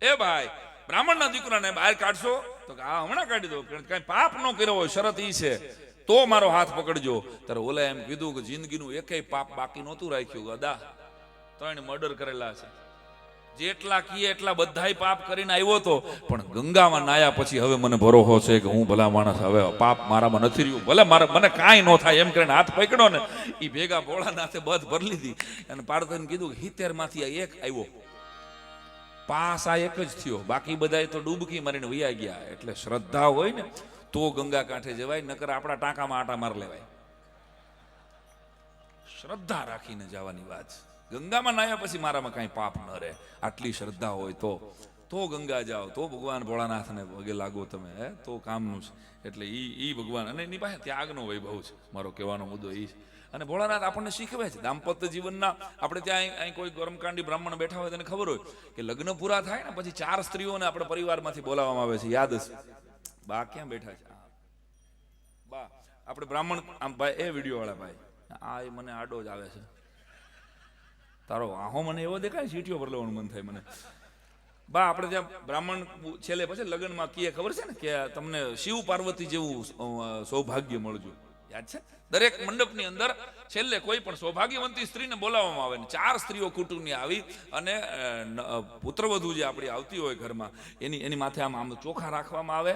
એ ભાઈ બ્રાહ્મણના દીકરાને બહાર કાઢશો તો આ હમણાં કાઢી દો કઈ પાપ ન કર્યો હોય શરત ઈ છે તો મારો હાથ પકડજો ત્યારે ઓલા એમ કીધું કે જિંદગીનું એકેય પાપ બાકી નહોતું રાખ્યું અદા 3 મર્ડર કરેલા છે જેટલા કીએ એટલા બધાય પાપ કરીને આવ્યો તો, પણ ગંગામાં નાયા પછી હવે મને ભરોસો છે કે હું ભલા માણસ, હવે પાપ મારામાં નથી રહ્યું, ભલે મને કાંઈ ન થાય એમ કરીને હાથ પકડ્યો ને એ ભેગા ભોળાનાથે બધ ભરી લીધી અને પાર્વતીને કીધું કે 70 માંથી આ એક આવ્યો, પાસ આ એક જ થયો, બાકી બધાય તો ડૂબકી મારીને વયા ગયા. એટલે શ્રદ્ધા હોય ને તો ગંગા કાંઠે જવાય, નકર આપણા ટાંકામાં આટા માર લેવાય. શ્રદ્ધા રાખીને જવાની વાત. ગંગામાં નાયા પછી મારામાં કાંઈ પાપ ન રહે, આટલી શ્રદ્ધા હોય તો ગંગા જાઓ, તો ભગવાન ભોળાનાથને પગે લાગો તમે, તો કામનું છે. એટલે ઈ ભગવાન, અને એની પાસે ત્યાગનો વૈભવ છે, મારો કહેવાનો મુદ્દો એ છે. અને ભોળાનાથ આપણને શીખવે છે દાંપત્ય જીવનના. આપણે ત્યાં અહીં કોઈ કર્મકાંડી બ્રાહ્મણ બેઠા હોય તેને ખબર હોય કે લગ્ન પૂરા થાય ને પછી 4 સ્ત્રીઓને આપણે પરિવારમાંથી બોલાવવામાં આવે છે. યાદ હશે? બા ક્યાં બેઠા છે? બા આપણે બ્રાહ્મણ, આમ ભાઈ એ વિડીયો વાળા ભાઈ, આ મને આડો જ આવે છે, તારો આહો મને એવો દેખાય સીટીઓ પર લેવાનું મન થાય મને. બા આપણે ત્યાં બ્રાહ્મણ છેલ્લે પછી લગ્નમાં કીએ ખબર છે ને કે તમને શિવ પાર્વતી જેવું સૌભાગ્ય મળજો. યાદ છે? દરેક મંડપની અંદર છેલ્લે કોઈ પણ સૌભાગ્યવંતી સ્ત્રીને બોલાવવામાં આવે ને 4 સ્ત્રીઓ કુટુંબની આવી અને પુત્રવધુ જે આપણી આવતી હોય ઘરમાં એની માથે આમ ચોખા રાખવામાં આવે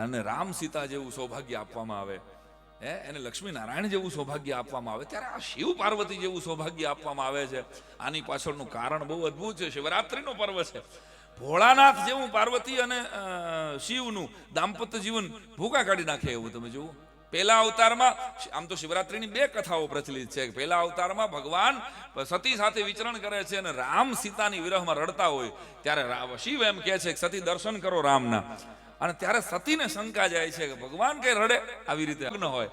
અને રામ સીતા જેવું સૌભાગ્ય આપવામાં આવે, એને લક્ષ્મી નારાયણ જેવું સૌભાગ્ય આપવામાં આવે. ત્યારે આ શિવ પાર્વતી જેવું સૌભાગ્ય આપવામાં આવે છે. આની પાછળનું કારણ બહુ અદ્ભુત છે. શિવરાત્રીનો પર્વ છે. ભોળાનાથ જેવું પાર્વતી અને શિવનું દાંપત્ય જીવન ભૂકા કાઢી નાખે એવું તમે જુઓ. પહેલા અવતારમાં, આમ તો શિવરાત્રીની 2 કથાઓ પ્રચલિત છે. પહેલા અવતારમાં ભગવાન સતી સાથે વિચરણ કરે છે અને રામ સીતાની વિરહમાં રડતા હોય ત્યારે શિવ એમ કહે છે કે સતી દર્શન કરો રામના. અને ત્યારે સતીને શંકા જાય છે કે ભગવાન કઈ રડે, આવી રીતે ન હોય.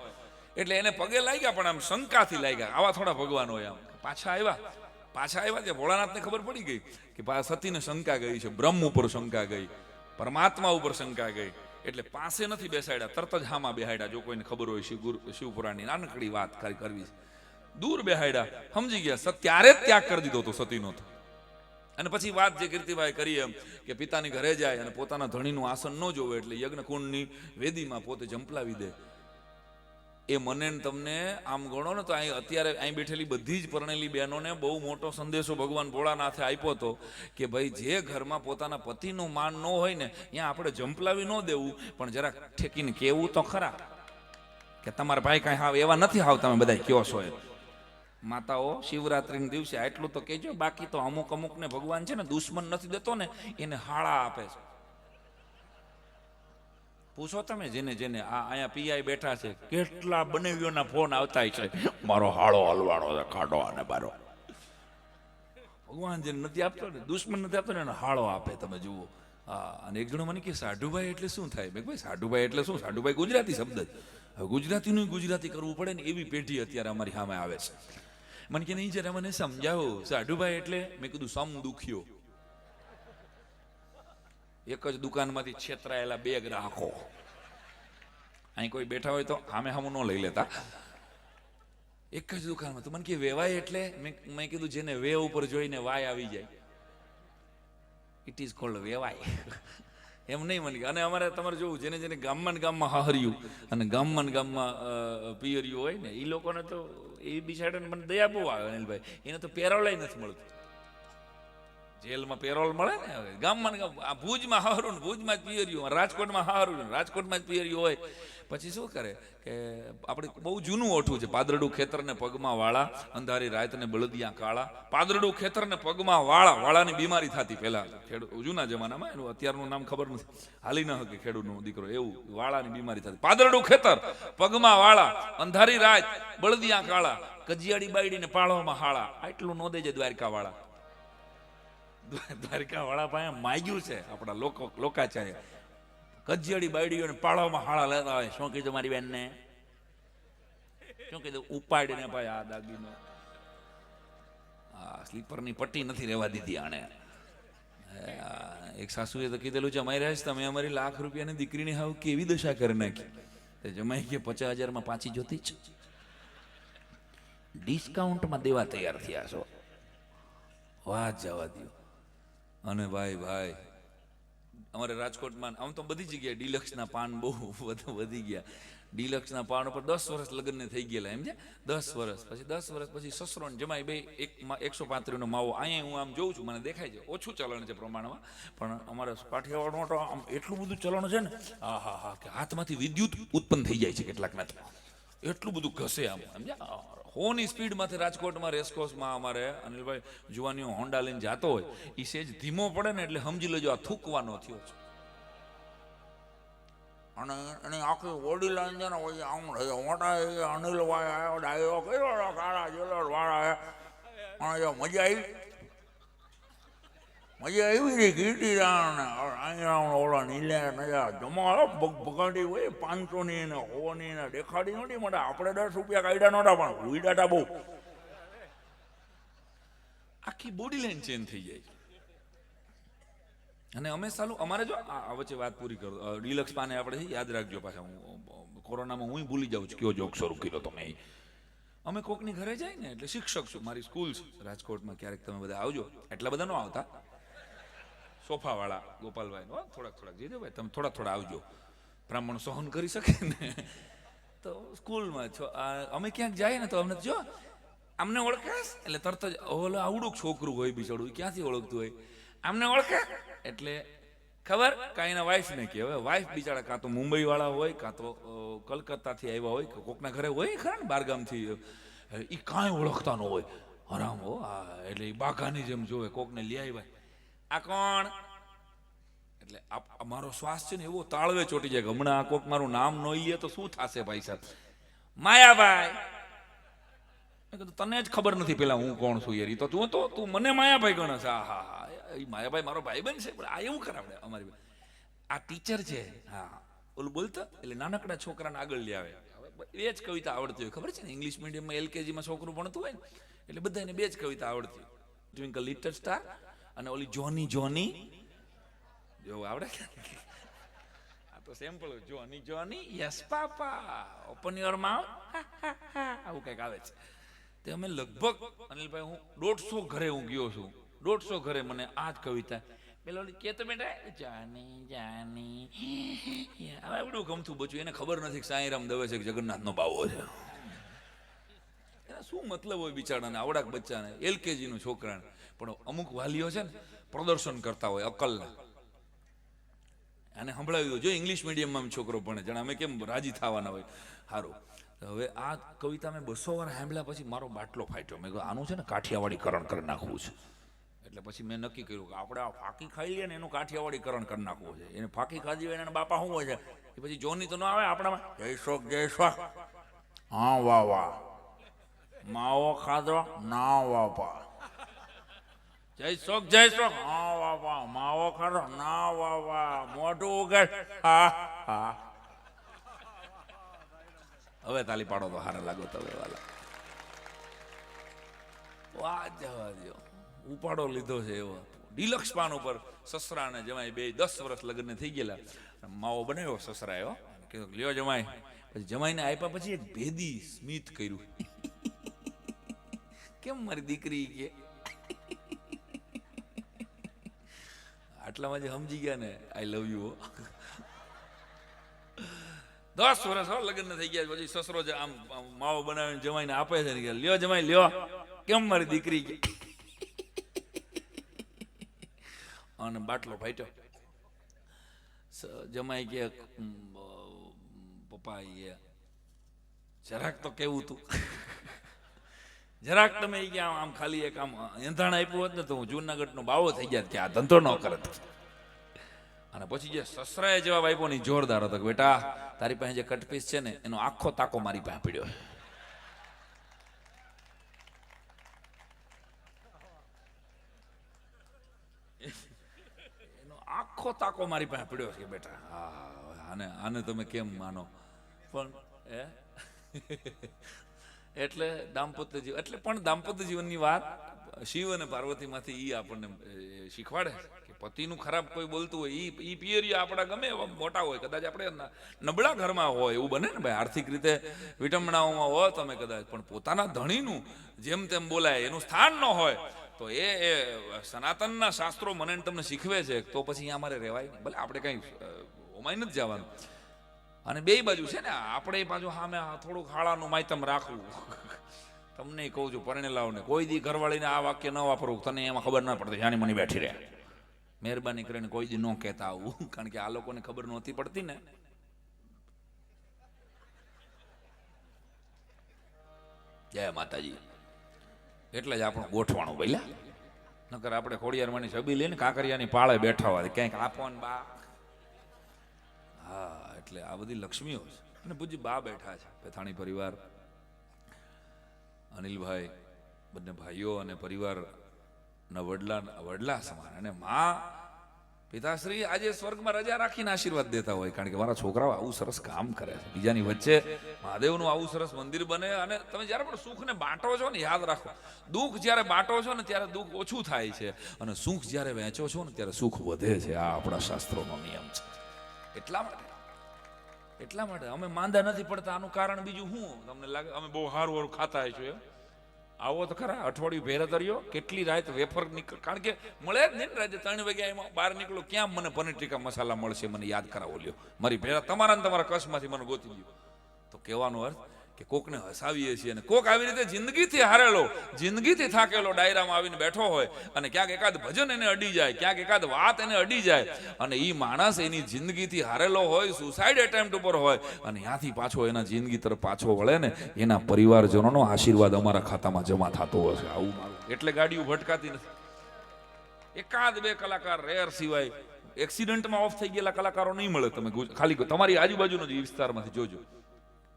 એટલે એને પગે લાગ્યા પણ આમ શંકાથી લાગ્યા. આવા થોડા ભગવાન હોય. આમ પાછા આવ્યા તે ભોળાનાથને ખબર પડી ગઈ કે સતીને શંકા ગઈ છે, બ્રહ્મ ઉપર શંકા ગઈ, પરમાત્મા ઉપર શંકા ગઈ. એટલે પાસે નથી બેસાડ્યા, તરત જ હામાં બેહાડ્યા. જો કોઈને ખબર હોય શિવપુરાણની નાનકડી વાત કરવી, દૂર બેહાડ્યા, સમજી ગયા. ત્યારે જ ત્યાગ કરી દીધો તો સતીનો તો. અને પછી વાત જે કીર્તિભાઈ કરી એમ કે પિતાની ઘરે જાય અને પોતાના ધણીનું આસન ન જોવે એટલે યજ્ઞકુંડની વેદીમાં પોતે જંપલાવી દે. એ મને તમને આમ ગણો ને તો અત્યારે અહીં બેઠેલી બધી જ પરણેલી બહેનોને બહુ મોટો સંદેશો ભગવાન ભોળાનાથે આપ્યો હતો કે ભાઈ જે ઘરમાં પોતાના પતિનું માન ન હોય ને ત્યાં આપણે જંપલાવી ન દેવું, પણ જરાક ઠેકીને કેવું તો ખરા કે તમારા ભાઈ કાંઈ હાવ એવા નથી, હાવ તમે બધા કયો છો એ. માતાઓ શિવરાત્રીના દિવસે આટલું તો કહેજો, બાકી તો અમુક ને ભગવાન છે ને દુશ્મન નથી દેતો ને એને હાળા આપે છે. પૂછો તમે જેને અહીંયા પીઆઈ બેઠા છે, કેટલા બનેવીઓના ફોન આવતા છે, મારો હાળો હલવાડો છે, ખાડો અને બારો. ભગવાન જેને નથી આપતો ને, દુશ્મન નથી આપતો ને એને હાળો આપે. તમે જુઓ. હા. અને એક જણો મને કે સાઢુભાઈ એટલે શું થાય? મેં ભાઈ સાઢુભાઈ એટલે શું? સાઢુભાઈ ગુજરાતી શબ્દ જ. હવે ગુજરાતીનું ગુજરાતી કરવું પડે ને એવી પેઢી અત્યારે અમારી સામે આવે છે. મને કે નહીં જરા મને સમજાવો સાઢુભાઈ એટલે. મેં કીધું સમ દુખ્યો. એક જ દુકાનમાંથી છેતરાયેલા 2 ગ્રાહકો. અહીં કોઈ બેઠા હોય તો સામે સામું ન લઈ લેતા. એક જ દુકાનમાં. તો મને કે વેવાય એટલે? મેં કીધું જેને વે ઉપર જોઈને વાય આવી જાય, ઇટ ઇઝ કોલ્ડ વેવાય. એમ નહીં મને. અને અમારે તમારે જોવું, જેને ગામમાં હાહર્યું અને ગામમાં પિયર્યું હોય ને એ લોકોને તો એ બિચારાને મને દયા બહુ આવે અનિલભાઈ. એને તો પેરોલ નથી મળતું. જેલમાં પેરોલ મળે ને. હવે ગામમાં ભુજમાં હારું ને ભુજમાં જ પિયર્યું, રાજકોટમાં હારું ને રાજકોટમાં જ પિયર્યું હોય. પછી શું કરે કે આપણે બહુ જૂનું ઓઠું છે, પાદરડું ખેતર ને પગમાં વાળા, અંધારી રાત ને બળદિયા કાળા. પાદરડું ખેતર ને પગમાં વાળાની બીમારી થતી પહેલા જૂના જમાનામાં. એનું અત્યારનું નામ ખબર નથી, હાલી ન શકે ખેડૂતનો દીકરો, એવું વાળાની બીમારી થતી. પાદરડું ખેતર પગમાં વાળા, અંધારી રાત બળદિયા કાળા, કજિયાડી બાયડી ને પાળવામાં હાળા. આટલું નો દેજે દ્વારકા વાળા. દ્વારકા વાળા પાસે માગ્યું છે આપણા લોકાચાર્ય. કજિયાડી બાયડીઓને પાળવામાં હાળા લેતા હોય. શું કીધું મારી બેનને? શું કીધું? ઉપાડીને ભાઈ આ દાગીનો. સ્લીપરની પટ્ટી નથી રહેવા દીધી આણે. એક સાસુએ તો કીધેલું છે, અમારી રાજ તમે અમારી લાખ રૂપિયાની દીકરીની હાવ કેવી દશા કરી નાખી. જમાઈ કે 50,000 પાછી જોતી જ ડિસ્કાઉન્ટમાં દેવા તૈયાર થયા છો. વાત જવા દો. અને ભાઈ અમારે રાજકોટમાં આમ તો બધી જગ્યાએ ડિલક્સના પાન બહુ વધી ગયા. ડિલક્સના પાન ઉપર 10 વર્ષ લગ્નને થઈ ગયેલા, એમ છે. 10 વર્ષ પછી સસરો ને જમાઈ બે 135 નો માવો. અહીંયા હું આમ જોઉં છું, મને દેખાય છે ઓછું ચલણ છે પ્રમાણમાં, પણ અમારા કાઠિયાવાડમાં તો આમ એટલું બધું ચલણ છે ને, હા કે હાથમાંથી વિદ્યુત ઉત્પન્ન થઈ જાય છે કેટલાકના, એટલું બધું ઘસે આમ, સમજ્યા. હોની સ્પીડમાંથી રાજકોટમાં રેસકોર્સમાં અમારે અનિલભાઈ જુવાનીઓ હોન્ડા લઈને જતો હોય, એ સેજ ધીમો પડે ને એટલે સમજી લેજો આ થૂકવાનો થયો છે. અને એની આખી બોડી લાઈન છે ને આમ મોટા અનિલભાઈ આવ્યો ડાયો કર્યો કાળા જેલર વાળા, અને મજા આવી રહી કીર્તિ અહીંયા ઓલા નીલે જમા ભગાડી હોય 500 ની ને 100 ની ને દેખાડી નહોતી મને. આપણે 10 રૂપિયા કાઢ્યા નહોતા, પણ ઉડાટા બહુ. આખી બોડી લાઈન ચેન્જ થઈ જાય. અને અમે સાલું અમારે જો આ વચ્ચે વાત પૂરી કરો, ડિલક્સ પાને આપણે યાદ રાખજો. પાછા હું કોરોનામાં હું ભૂલી જાઉં છું કયો જોક શરૂ કર્યો તમે. અમે કોકની ઘરે જાય ને એટલે શિક્ષક છું, મારી સ્કૂલ છે રાજકોટમાં, ક્યારેક તમે બધા આવજો. એટલા બધા ન આવતા, સોફાવાળા ગોપાલભાઈ થોડાક જીદેભાઈ તમે થોડા આવજો, બ્રાહ્મણ સહન કરી શકે ને. તો સ્કૂલમાં છો અમે ક્યાંક જાય ને તો અમને જો અમને ઓળખે એટલે તરત જ ઓલો આવડું છોકરું હોય બિચારું, ક્યાંથી ઓળખતું હોય, અમને ઓળખે એટલે ખબર કાંઈ એના વાઈફને કહે. હવે વાઈફ બિચારા કાં તો મુંબઈ વાળા હોય, કાં તો કલકત્તાથી આવ્યા હોય, કોકના ઘરે હોય ખરા ને બારગામથી, એ કાંઈ ઓળખતા ન હોય. હરામ હો એટલે એ બાઘાની જેમ જોવે, કોકને લઈ આવ્યા આ કોણ, એટલે મારો શ્વાસ છે ને એવો તાળવે ચોટી જાય કે હમણાં આ કોક મારું નામ ન લે તો શું થશે ભાઈ સાહેબ. માયાભાઈ, મેં કીધું તને જ ખબર નથી પેલા હું કોણ છું યાર. તો તું મને માયાભાઈ ગણસ. હા એ માયાભાઈ મારો ભાઈ બન છે, પણ આ એવું કરાવડે અમારી આ ટીચર છે. હા ઓલું બોલતા એટલે નાનકડા છોકરાને આગળ લઈ આવે. બે જ કવિતા આવડતી હોય, ખબર છે ને, ઇંગ્લિશ મીડિયમમાં LKGમાં છોકરું ભણતું હોય ને એટલે બધાને બે જ કવિતા આવડતી હોય, ટ્વિંકલ લિટલ સ્ટાર અને ઓલી જોની જો આવડે. આ તો sample Jonny yes papa open your mouth, આવું કંઈક આવે છે. તે અમે લગભગ અનિલભાઈ હું 150 ઘરે હું ગયો છું, 150 ઘરે મને આ જ કવિતા પેલો કે તો બેટા જાની હવે એવડું ગમતું બચ્યું. એને ખબર નથી કે સાંઈરામ દવે છે કે જગન્નાથનો બાવો છે. એના શું મતલબ હોય બિચારાને, આવડાક બચ્ચાને, LKGનું છોકરાને. પણ અમુક વાલીઓ છે ને પ્રદર્શન કરતા હોય અક્કલના, અને સંભળાવ્યું જો ઇંગ્લિશ મીડિયમમાં છોકરો ભણે, જાણે અમે કેમ રાજી થવાના હોય. સારું, હવે આ કવિતા મેં 200 વાર સાંભળ્યા પછી મારો બાટલો ફાટ્યો. મેં કહ્યું આનું છે ને કાઠિયાવાડીકરણ કરી નાખવું છે. એટલે પછી મેં નક્કી કર્યું કે આપણે આ ફાંકી ખાઈ લઈએ ને એનું કાઠિયાવાડીકરણ કરી નાખવું છે. એને ફાંકી ખાધી હોય એના બાપા શું હોય છે એ પછી જોની તો ન આવે આપણામાં. જય સ્વાહ હા વાહ માવો ખાધો ના વાપા, જય શોખ હા વાપા માવો ખાધો ના વાપા, મોઢું ઉગાડ હા. હવે તાલી પાડો તો હારા લાગો તમે વાલા. વાહ જવા દો, ઉપાડો લીધો છે એવો. ડિલક્સ પાન ઉપર સસરા ને જમાઈ બે 10 વર્ષ લગ્ન થઈ ગયેલા. માવો બનાવ્યો સસરાએ, કીધું લ્યો જમાઈ. પછી જમાઈને આપ્યા પછી એક ભેદી સ્મિત કર્યું. કેમ મારી દીકરી કે આટલામાં જે સમજી ગયા ને આઈ લવ યુ. 10 વર્ષ લગ્ન થઈ ગયા પછી સસરો જ આમ માવો બનાવીને જમાઈને આપે છે ને કે લ્યો જમાઈ લ્યો, કેમ મારી દીકરી કે. અને બાટલો ફાટ્યો. જમાઈ કે પપ્પા એ જરાક તો કેવું તું, જરાક તમે આમ ખાલી એક આમ એંધાણ આપ્યું હોત ને તો હું જૂનાગઢનો બાવો થઈ ગયા કે આ ધંધો ન કરત. અને પછી જે સસરાએ જવાબ આપ્યો ને જોરદાર હતો કે બેટા તારી પાસે જે કટપીસ છે ને એનો આખો તાકો મારી પાસે પડ્યો. એનો આખો તાકો મારી પાસે પડ્યો છે બેટા. હા આને તમે કેમ માનો, પણ એટલે દાંપત્ય જીવન, એટલે પણ દાંપત્ય જીવનની વાત શિવ અને પાર્વતીમાંથી ઈ આપણને શીખવાડે કે પતિનું ખરાબ કોઈ બોલતું હોય ઈ પિયરિયા આપણા ગમે એવા મોટા હોય, કદાચ આપણે નબળા ઘરમાં હોય એવું બને ને ભાઈ, આર્થિક રીતે વિટંબણાઓમાં હોય તમે કદાચ, પણ પોતાના ધણીનું જેમ તેમ બોલાય એનું સ્થાન ન હોય તો એ સનાતનના શાસ્ત્રો મને ને તમને શીખવે છે, તો પછી અહીંયા અમારે રહેવાય નહીં. ભલે આપણે કંઈ ઓમાઈ નથી જવાનું. અને બે બાજુ છે ને, આપણે પાછું સામે થોડુંક હાળાનું માયતમ રાખવું. તમને કહું છું, પરણેલાઓને કોઈ દી ઘરવાળીને આ વાક્ય ન વાપરવું, તને એમાં ખબર ના પડતી, જાની મને બેઠી રહે. મહેરબાની કરીને કોઈ દી ન કહેતા આવું, કારણ કે આ લોકોને ખબર નહોતી પડતી ને. જય માતાજી. એટલે જ આપણું ગોઠવાણું ભઈલા. નકર આપણે ખોડિયારમાંની છબી લઈને કાંકરિયાની પાળે બેઠા હોય, ક્યાંક આપો ને બા. હા, એટલે આ બધી લક્ષ્મીઓ છે. અને પૂજી બા બેઠા છે, પેથાણી પરિવાર, અનિલભાઈ, બંને ભાઈઓ અને પરિવારના વડલા સમાન. અને મા પિતાશ્રી આજે સ્વર્ગમાં રજા રાખીને આશીર્વાદ દેતા હોય, કારણ કે મારા છોકરાઓ આવું સરસ કામ કરે છે. બીજાની વચ્ચે મહાદેવનું આવું સરસ મંદિર બને. અને તમે જ્યારે પણ સુખને બાંટો છો ને, યાદ રાખો, દુઃખ જ્યારે બાંટો છો ને ત્યારે દુઃખ ઓછું થાય છે, અને સુખ જ્યારે વહેંચો છો ને ત્યારે સુખ વધે છે. આ આપણા શાસ્ત્રોનો નિયમ છે. એટલા માટે અમે માંદા નથી પડતા. આનું કારણ બીજું શું તમને લાગે? અમે બહુ સારું ખાતા હશું. આવો તો ખરા, અઠવાડિયું ભેરે તર્યો, કેટલી રાત વેફર નીકળ, કારણ કે મળે જ નહીં. રાતે 3 વાગ્યા એમાં બહાર નીકળો, ક્યાં મને પનીર ટીકા મસાલા મળશે, મને યાદ કરાવો લ્યો. મારી ભેરા તમારા ને તમારા કચ્છમાંથી મને ગોતી ગયો. તો કહેવાનો અર્થ કે કોકને હસાવીએ છીએ, અને કોક આવી રીતે જિંદગીથી હારેલો, જિંદગીથી થાકેલો ડાયરામાં આવીને બેઠો હોય, અને ક્યાંક એકાદ ભજન એને અડી જાય, ક્યાંક એકાદ વાત એને અડી જાય, અને એ માણસ એની જિંદગીથી હારેલો હોય, સુસાઇડ એટેમ્પ્ટ ઉપર હોય, અને ત્યાંથી પાછો એના જિંદગી તરફ પાછો વળે ને, એના પરિવારજનોનો આશીર્વાદ અમારા ખાતામાં જમા થતો હશે. આવું મારું. એટલે ગાડીઓ ભટકાતી નથી. એકાદ બે કલાકાર રેર સિવાય એક્સિડન્ટમાં ઓફ થઈ ગયેલા કલાકારો નહીં મળે. તમે ખાલી તમારી આજુબાજુનો જ વિસ્તારમાંથી જોજો.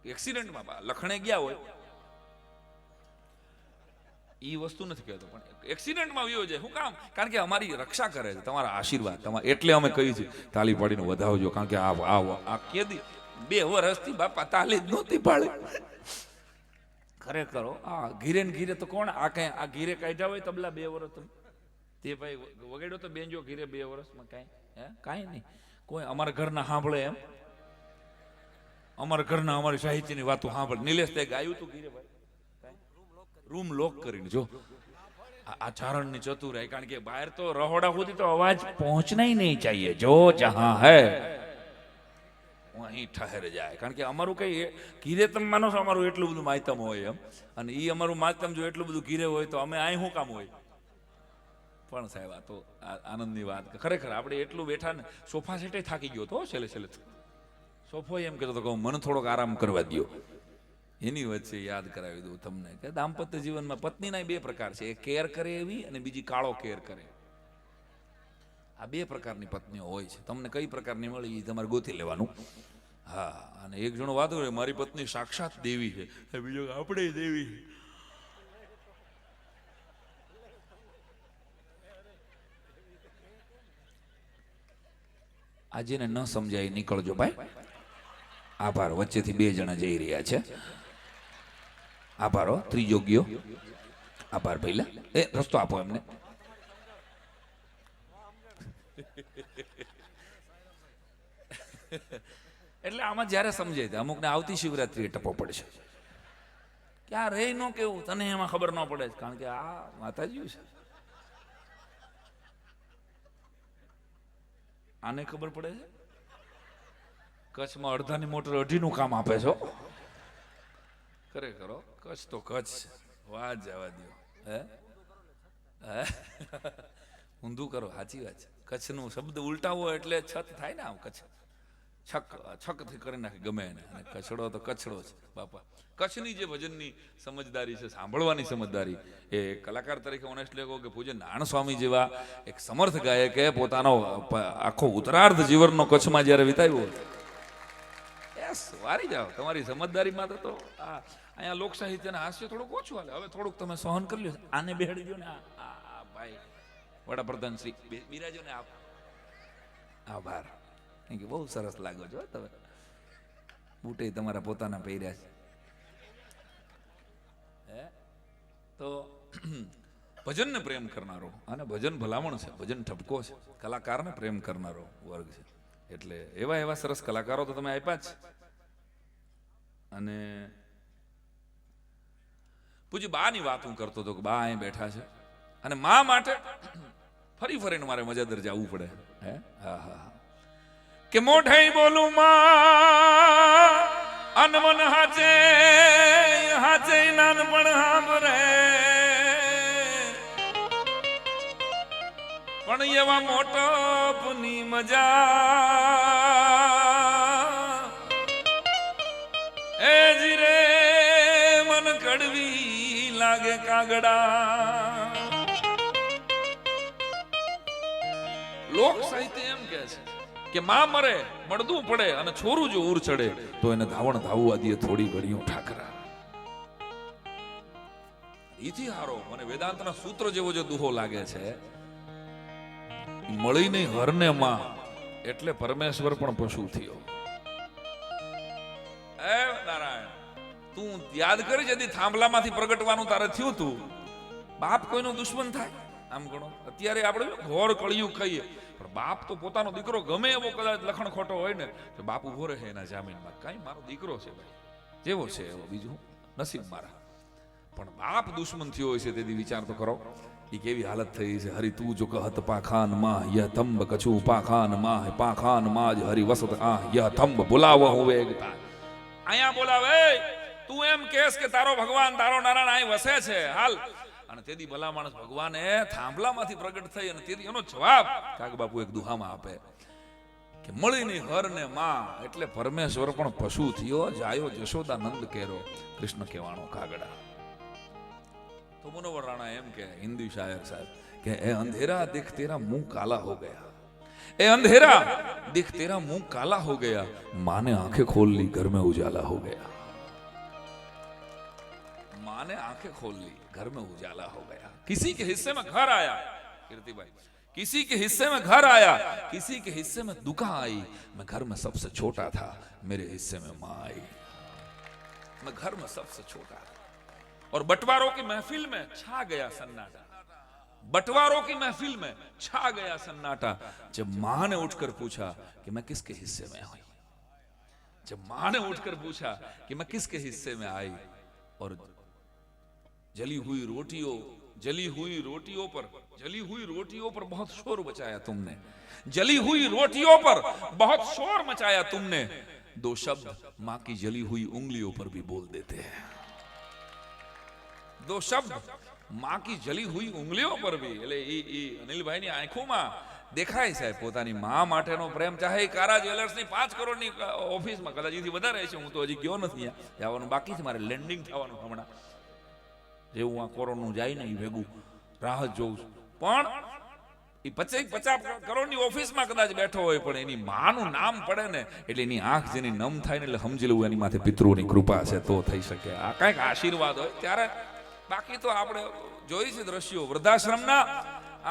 એક્સિડન્ટમાં લખણે ગયા હોય, એ વસ્તુ નથી કહેતો, પણ એક્સિડન્ટમાં વયો જાય. શું કામ? કારણ કે અમારી રક્ષા કરે છે, તમારા આશીર્વાદ. એટલે અમે કહી છીએ તાલી પાડીને વધાવજો, કારણ કે આ કેદી 2 વર્ષથી બાપા તાલી જ નહોતી પાડી. ખરેખર આ ઘીરે ને ઘીરે તો કોણ આ ઘીરે કાઢ્યા હોય તબલા 2 વર્ષ તે ભાઈ વગાડ્યો તો બેનજો ઘીરે 2 વર્ષમાં કાંઈ નહીં. કોઈ અમારા ઘરના સાંભળે એમ? અમારા ઘરના અમારી સાહિત્યની વાતો સાંભળે. નિલેશ તે ગાયું તું ઘીરે ભાઈ, રૂમ લોક કરીને. જો આ ચારણની ચતુરાઈ, કારણ કે બહાર તો રહોડા સુધી તો અવાજ પહોંચના ही नहीं चाहिए, जो जहां है વहीं ઠહેર જાય. કારણ કે અમારું કઈ ઘીરે તમે માનો છો અમારું એટલું બધું માયતમ હોય એમ, અને એ અમારું માયતમ જો એટલું બધું ઘીરે હોય તો અમે અહીં શું કામ હોય? પણ સાહેબ આ તો આનંદની વાત. ખરેખર આપણે એટલું બેઠા ને, સોફા સેટે થાકી ગયો તો છેલ્લે સોફો એમ કહેતો હતો કે મને થોડોક આરામ કરવા દો. એની વચ્ચે યાદ કરાવી દઉં તમને કે દાંપત્ય જીવનમાં પત્નીના 2 પ્રકાર છે. એક કેર કરે એવી, અને બીજી કાળો કેર કરે. આ 2 પ્રકારની પત્નીઓ હોય છે. તમને કઈ પ્રકારની મળી એ તમારે ગોતી લેવાનું. હા, અને એક જણો વાત કરે મારી પત્ની સાક્ષાત દેવી છે, બીજો આપણે દેવી છે. આજે ને ન સમજાય નીકળજો ભાઈ. આભાર. વચ્ચેથી 2 જણા જઈ રહ્યા છે. આભાર. ત્રીજો ગયો. આભાર પહેલા. રસ્તો આપો એમને. એટલે આમાં જયારે સમજાય અમુકને આવતી શિવરાત્રી ટપો પડશે. ક્યાં રે નો કેવું તને એમાં ખબર ન પડે, કારણ કે આ માતાજી છે. આને ખબર પડે છે. કચ્છમાં અડધાની મોટર 2.5નું કામ આપે છો. ખરેખર કચ્છ તો કચ્છ. વાત જવા દો. ઊંધું કરો. સાચી વાત છે. કચ્છનું શબ્દ ઉલટાવો એટલે છત થાય ને. આમ કચ્છ છકથી કરી નાખે ગમે એને. અને કચ્છડો તો કચ્છડો છે બાપા. કચ્છની જે ભજનની સમજદારી છે, સાંભળવાની સમજદારી, એ કલાકાર તરીકે ઓનેસ્ટલી કહો કે પૂજ્ય નારાયણ સ્વામી જેવા એક સમર્થ ગાયકે પોતાનો આખો ઉત્તરાર્ધ જીવનનો કચ્છમાં જ્યારે વિતાવ્યો, વારી જાઓ તમારી સમજદારીમાં. તો અહીંયા લોક સાહિત્યને હાસ્ય થોડુંક ઓછું હાલે. હવે થોડુંક તમે સહન કરી લો. આને બેહાડી દો ને. ભાઈ વડાપ્રધાન શ્રી બિરાજો ને. આભાર. બહુ સરસ લાગો છો તમે. બુટે તમારા પોતાના પહેર્યા છે. તો ભજનને પ્રેમ કરનારો, અને ભજન ભલામણ છે, ભજન ઠપકો છે, કલાકારને પ્રેમ કરનારો વર્ગ છે. એટલે એવા સરસ કલાકારો તો તમે આપ્યા જ. અને પૂજી બા ની વાત હું કરતો હતો કે બા અહીં બેઠા છે, અને મા માટે ફરી ફરીને મારે મજાદર જવું પડે. હે હા હા કે મોઢે બોલું માં અનમન હાચે હાચે નાનપણ હાંભરે પણ એવા મોટપની મજા એ જીરે મન કડવી લાગે કાગડા. લોક સાહિત્ય એમ કહે છે કે માં મરે મળદું પડે અને છોરું જો ઉર ચડે તો એને ધાવણ ધાવવા દે થોડી ઘડીઓ ઠાકરા. ઈથી હારો મને વેદાંતના સૂત્ર જેવો જે દુહો લાગે છે, મળીને હરને માં એટલે પરમેશ્વર પણ પશુ થયો. એ નારાયણ, તું યાદ કરી જદી થાંભલામાંથી પ્રગટવાનું તારે થયું તું, બાપ કોઈનો દુશ્મન થાય? આમ ગણો અત્યારે આપણે ઘોર કળિયુગ કહીએ, પણ બાપ તો પોતાનો દીકરો ગમે એવો કદાચ લખણ ખોટો હોય ને તો બાપ ઉભો રહે એના જામીનમાં. કઈ મારો દીકરો છે ભાઈ, જેવો છે એવો, બીજું નસીબ મારા. પણ બાપ દુશ્મન થયો હોય છે તેથી વિચાર તો કરો એ કેવી હાલત થઈ છે. હરી તું જો કહત પાખાન માં યહ તંબ કછુ પાખાન માં પાખાન માં જ હરી વસત આ યહ તંબ બોલાવ હું વેગતા. અહીંયા બોલાવે, તું એમ કહેશ કે તારો ભગવાન તારો નારાયણ અહીં વસે છે હાલ. અને તેથી ભલા માણસ ભગવાને થાંભલામાંથી પ્રગટ થઈ અને તેથી એનો જવાબ કાગ બાપુ એક દુહામાં આપે કે મળીને હર ને માં એટલે પરમેશ્વર પણ પશુ થયો, જાયો જશોદાનંદ કેરો કૃષ્ણ કહેવાનો કાગડા. તો મુનવ્વર રાણા એમ કે હિન્દી શાયર સાહેબ કે એ અંધેરા દેખ તેરા મુંહ કાલા હો ગયા, એ અંધેરા દેખ તેરા मुंह काला हो गया, माने आंखें खोल ली घर में उजाला हो गया. माने आंखें खोल ली घर में उजाला हो गया. किसी के हिस्से में घर आया कीर्ति भाई, किसी के हिस्से में घर आया, किसी के हिस्से में दुखा आई, मैं घर में सबसे छोटा था, मेरे हिस्से में मां आई. मैं घर में सबसे छोटा था और बंटवारों की महफिल में छा गया सन्नाटा. बंटवारों की महफिल में छा गया सन्नाटा. जब मां ने उठकर पूछा कि मैं किसके हिस्से में हुई, जब मां ने उठकर पूछा कि मैं किसके हिस्से में आई, और जली हुई रोटियों पर बहुत शोर मचाया तुमने, जली हुई रोटियों पर बहुत शोर मचाया तुमने. दो शब्द मां की जली हुई उंगलियों पर भी बोल देते हैं. दो शब्द मां की जली हुई उंगलियों पर भी. એટલે ઈ અનિલભાઈની આંખોમાં દેખાય છે પોતાની માં માટેનો પ્રેમ. ચાહે કારા જ્વેલર્સની 5 કરોડની ઓફિસમાં કદાચ એથી વધારે છે, હું તો હજી ગયો નથી, જવાનું બાકી છે, મારે લેન્ડિંગ થવાનું હમણાં. જેવું આ કોરોનાનું જાય ને એ ભેગું રાહ જોઉં છું. પણ એ 50 કરોડની ઓફિસમાં કદાચ બેઠો હોય, પણ એની માનું નામ પડે ને એટલે એની આંખ જેની નમ થાય ને એટલે સમજી લેવું એની માથે પિતૃની કૃપા છે તો થઈ શકે. આ કંઈક આશીર્વાદ હોય ત્યારે. બાકી તો આપણે જોઈ છે દ્રશ્યો વૃદ્ધાશ્રમના,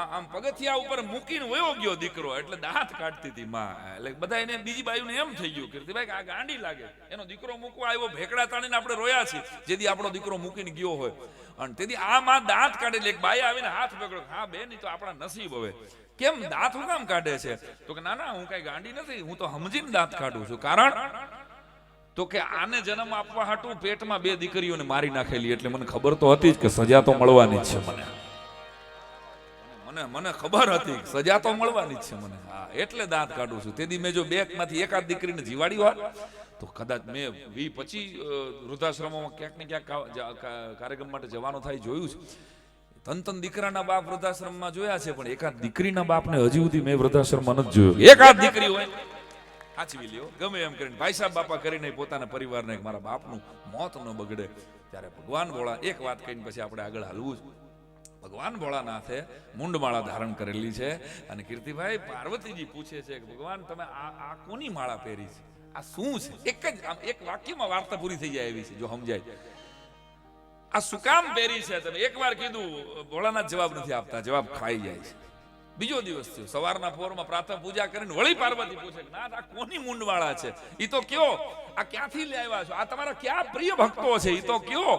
આમ પગથિયા ઉપર મૂકીને વયો ગયો દીકરો, એટલે દાંત કાઢતી હતી માં. એટલે બધા એને બીજી બાયુને એમ થઈ ગયું કીર્તિભાઈ આ ગાંડી લાગે, એનો દીકરો મૂકવા આવ્યો, ભેકડા તાણીને આપણે રોયા છીએ જેથી આપણો દીકરો મૂકીને ગયો હોય. અને તેથી આ માં દાંત કાઢે એટલે એક બાઈ આવીને હાથ પકડ્યો, હા બેન તો આપણા નસીબ. હવે કેમ દાંત હું કામ કાઢે છે? તો કે ના હું કઈ ગાંડી નથી, હું તો સમજીને દાંત કાઢું છું. કારણ તો કે આને જન્મ આપવા હાટું પેટમાં 2 દીકરીઓને મારી નાખેલી, એટલે મને ખબર તો હતી જ કે સજા તો મળવાની જ છે. મને ખબર હતી સજા તો મળવાની જ છે મને, હા એટલે દાંત કાઢું છું. તેથી મેં જો 2 માંથી એકાદ દીકરીને જીવાડી હોત તો કદાચ મેં 20-25 વૃદ્ધાશ્રમોમાં ક્યાંક ને ક્યાંક કાર્યક્રમ માટે જવાનો થાય જોયું છે. તન દીકરાના બાપ વૃદ્ધાશ્રમમાં જોયા છે, પણ એકાદ દીકરીના બાપને હજી સુધી મેં વૃદ્ધાશ્રમમાં નથી જોયો. એકાદ દીકરી હોય સાચવી લ્યો ગમે એમ કરીને ભાઈ સાહેબ બાપા કરીને પોતાના પરિવારને મારા બાપનું મોત ન બગડે. ત્યારે ભગવાન ભોળા એક વાત કહીને પછી આપણે આગળ હાલવું છે. ભગવાન ભોળાનાથે મુંડમાળા ધારણ કરેલી છે અને કીર્તિભાઈ પાર્વતીજી પૂછે છે કે ભગવાન તમે આ કોની માળા પહેરી છે, આ શું છે? એક વાક્યમાં વાર્તા પૂરી થઈ જાય એવી છે જો સમજાય. આ શું કામ પહેરી છે તમે એકવાર કીધું, ભોળાનાથ જવાબ નથી આપતા, જવાબ ખાઈ જાય છે. બીજો દિવસ થયો, સવારના પોરમાં પ્રાતઃ પૂજા કરીને વળી પાર્વતી પૂછે કે નાથ આ કોની મુંડવાળા છે, ઈ તો કયો, આ ક્યાંથી લઈ આવ્યા છો, આ તમારા ક્યાં પ્રિય ભક્તો છે, ઈ તો કયો.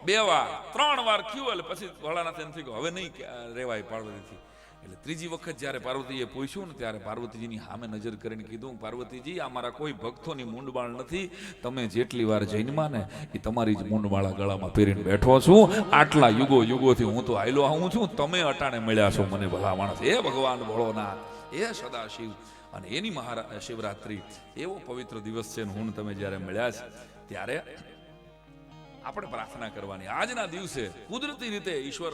2 વાર 3 વાર કયો એટલે પછી ભોળાનાથ એમ થઈ ગયો હવે નહીં રેવાય પાર્વતીથી. એટલે ત્રીજી વખત જ્યારે પાર્વતીએ પૂછ્યું ને ત્યારે પાર્વતીજીની સામે નજર કરીને કીધું, પાર્વતીજી આ મારા કોઈ ભક્તોની મૂંડમાળ નથી, તમે જેટલી વાર જન્મા ને એ તમારી જ મૂંડમાળા ગળામાં પહેરીને બેઠો છું, આટલા યુગો યુગોથી હું તો આયલો આવું છું, તમે અટાણે મળ્યા છો મને ભલા માણસ. એ ભગવાન ભોળોનાથ, એ સદાશિવ, અને એની શિવરાત્રી એવો પવિત્ર દિવસ છે. હું તમે જ્યારે મળ્યા છે ત્યારે આપણે પ્રાર્થના કરવાની. આજના દિવસે કુદરતી રીતે ઈશ્વર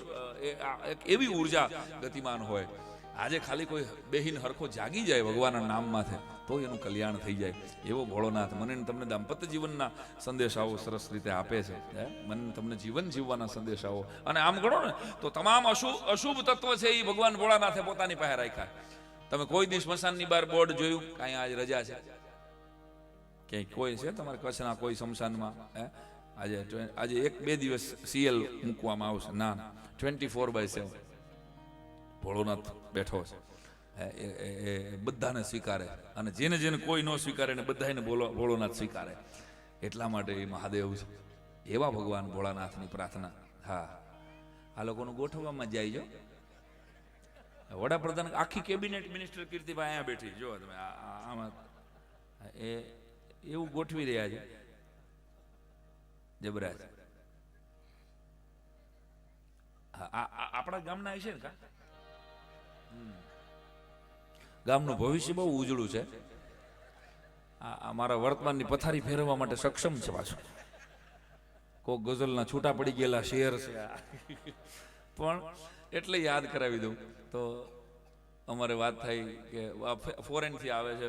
એક એવી ઉર્જા ગતિમાન હોય. આજે ખાલી કોઈ બેહીન હરખો જાગી જાય ભગવાનના નામમાંથી તો એનું કલ્યાણ થઈ જાય. એવો ભોળોનાથ મને તમને દાંપત્ય જીવનના સંદેશાઓ સરસ રીતે આપે છે. મને તમને જીવન જીવવાના સંદેશાઓ, અને આમ ગણો ને તો તમામ અશુભ તત્વ છે એ ભગવાન ભોળાનાથે પોતાની પાસે રાખ્યા. તમે કોઈ દિવસ સ્મશાનની બહાર બોર્ડ જોયું? કાંઈ આજ રજા છે ક્યાંય કોઈ છે તમારે કચ્છના કોઈ સ્મશાનમાં? આજે 1-2 દિવસ સીએલ મૂકવામાં આવશે? ના, 24/7 ભોળોનાથ બેઠો છે. એ બધાને સ્વીકારે, અને જેને જેને કોઈ ન સ્વીકારે ને બધાને ભોળોનાથ સ્વીકારે. એટલા માટે એ મહાદેવ છે. એવા ભગવાન ભોળાનાથની પ્રાર્થના. હા, આ લોકોનું ગોઠવવામાં જાય. જો વડાપ્રધાન આખી કેબિનેટ મિનિસ્ટર કીર્તિભાઈ અહીંયા બેઠી, જો તમે આમાં એવું ગોઠવી રહ્યા છે. જબરાજ આપણા ગામના છે ને કા ગામનું ભવિષ્ય બહુ ઉજળું છે. મારા વર્તમાનની પથારી ફેરવવા માટે સક્ષમ છે. પાછું કોક ગઝલના છૂટા પડી ગયેલા શેર છે પણ એટલે યાદ કરાવી દઉં તો અમારે વાત થઈ કે ફોરેનથી આવે છે,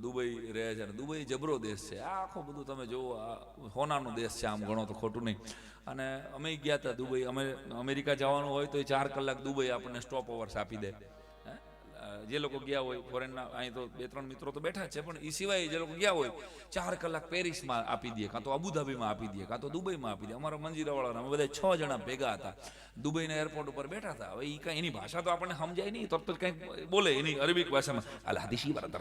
દુબઈ રહે છે, અને દુબઈ જબરો દેશ છે. આ આખો બધું તમે જુઓ, આ હોનાનો દેશ છે, આમ ગણો તો ખોટું નહીં. અને અમે ગયા હતા દુબઈ. અમે અમેરિકા જવાનું હોય તો 4 કલાક દુબઈ આપણને સ્ટોપ ઓવર્સ આપી દે. જે લોકો ગયા હોય ફોરેનના, અહીં તો 2-3 મિત્રો તો બેઠા છે, પણ એ સિવાય જે લોકો ગયા હોય 4 કલાક પેરિસમાં આપી દે, કાં તો અબુધાબીમાં આપી દે, કાં તો દુબઈમાં આપી દે. અમારા મંજીરાવાળાના અમે બધા 6 જણા ભેગા હતા, દુબઈના એરપોર્ટ ઉપર બેઠા હતા. હવે એ કાંઈ એની ભાષા તો આપણને સમજાય નહીં, તરત જ કંઈક બોલે એની અરબિક ભાષામાં. અલ હાદીશી બરાબર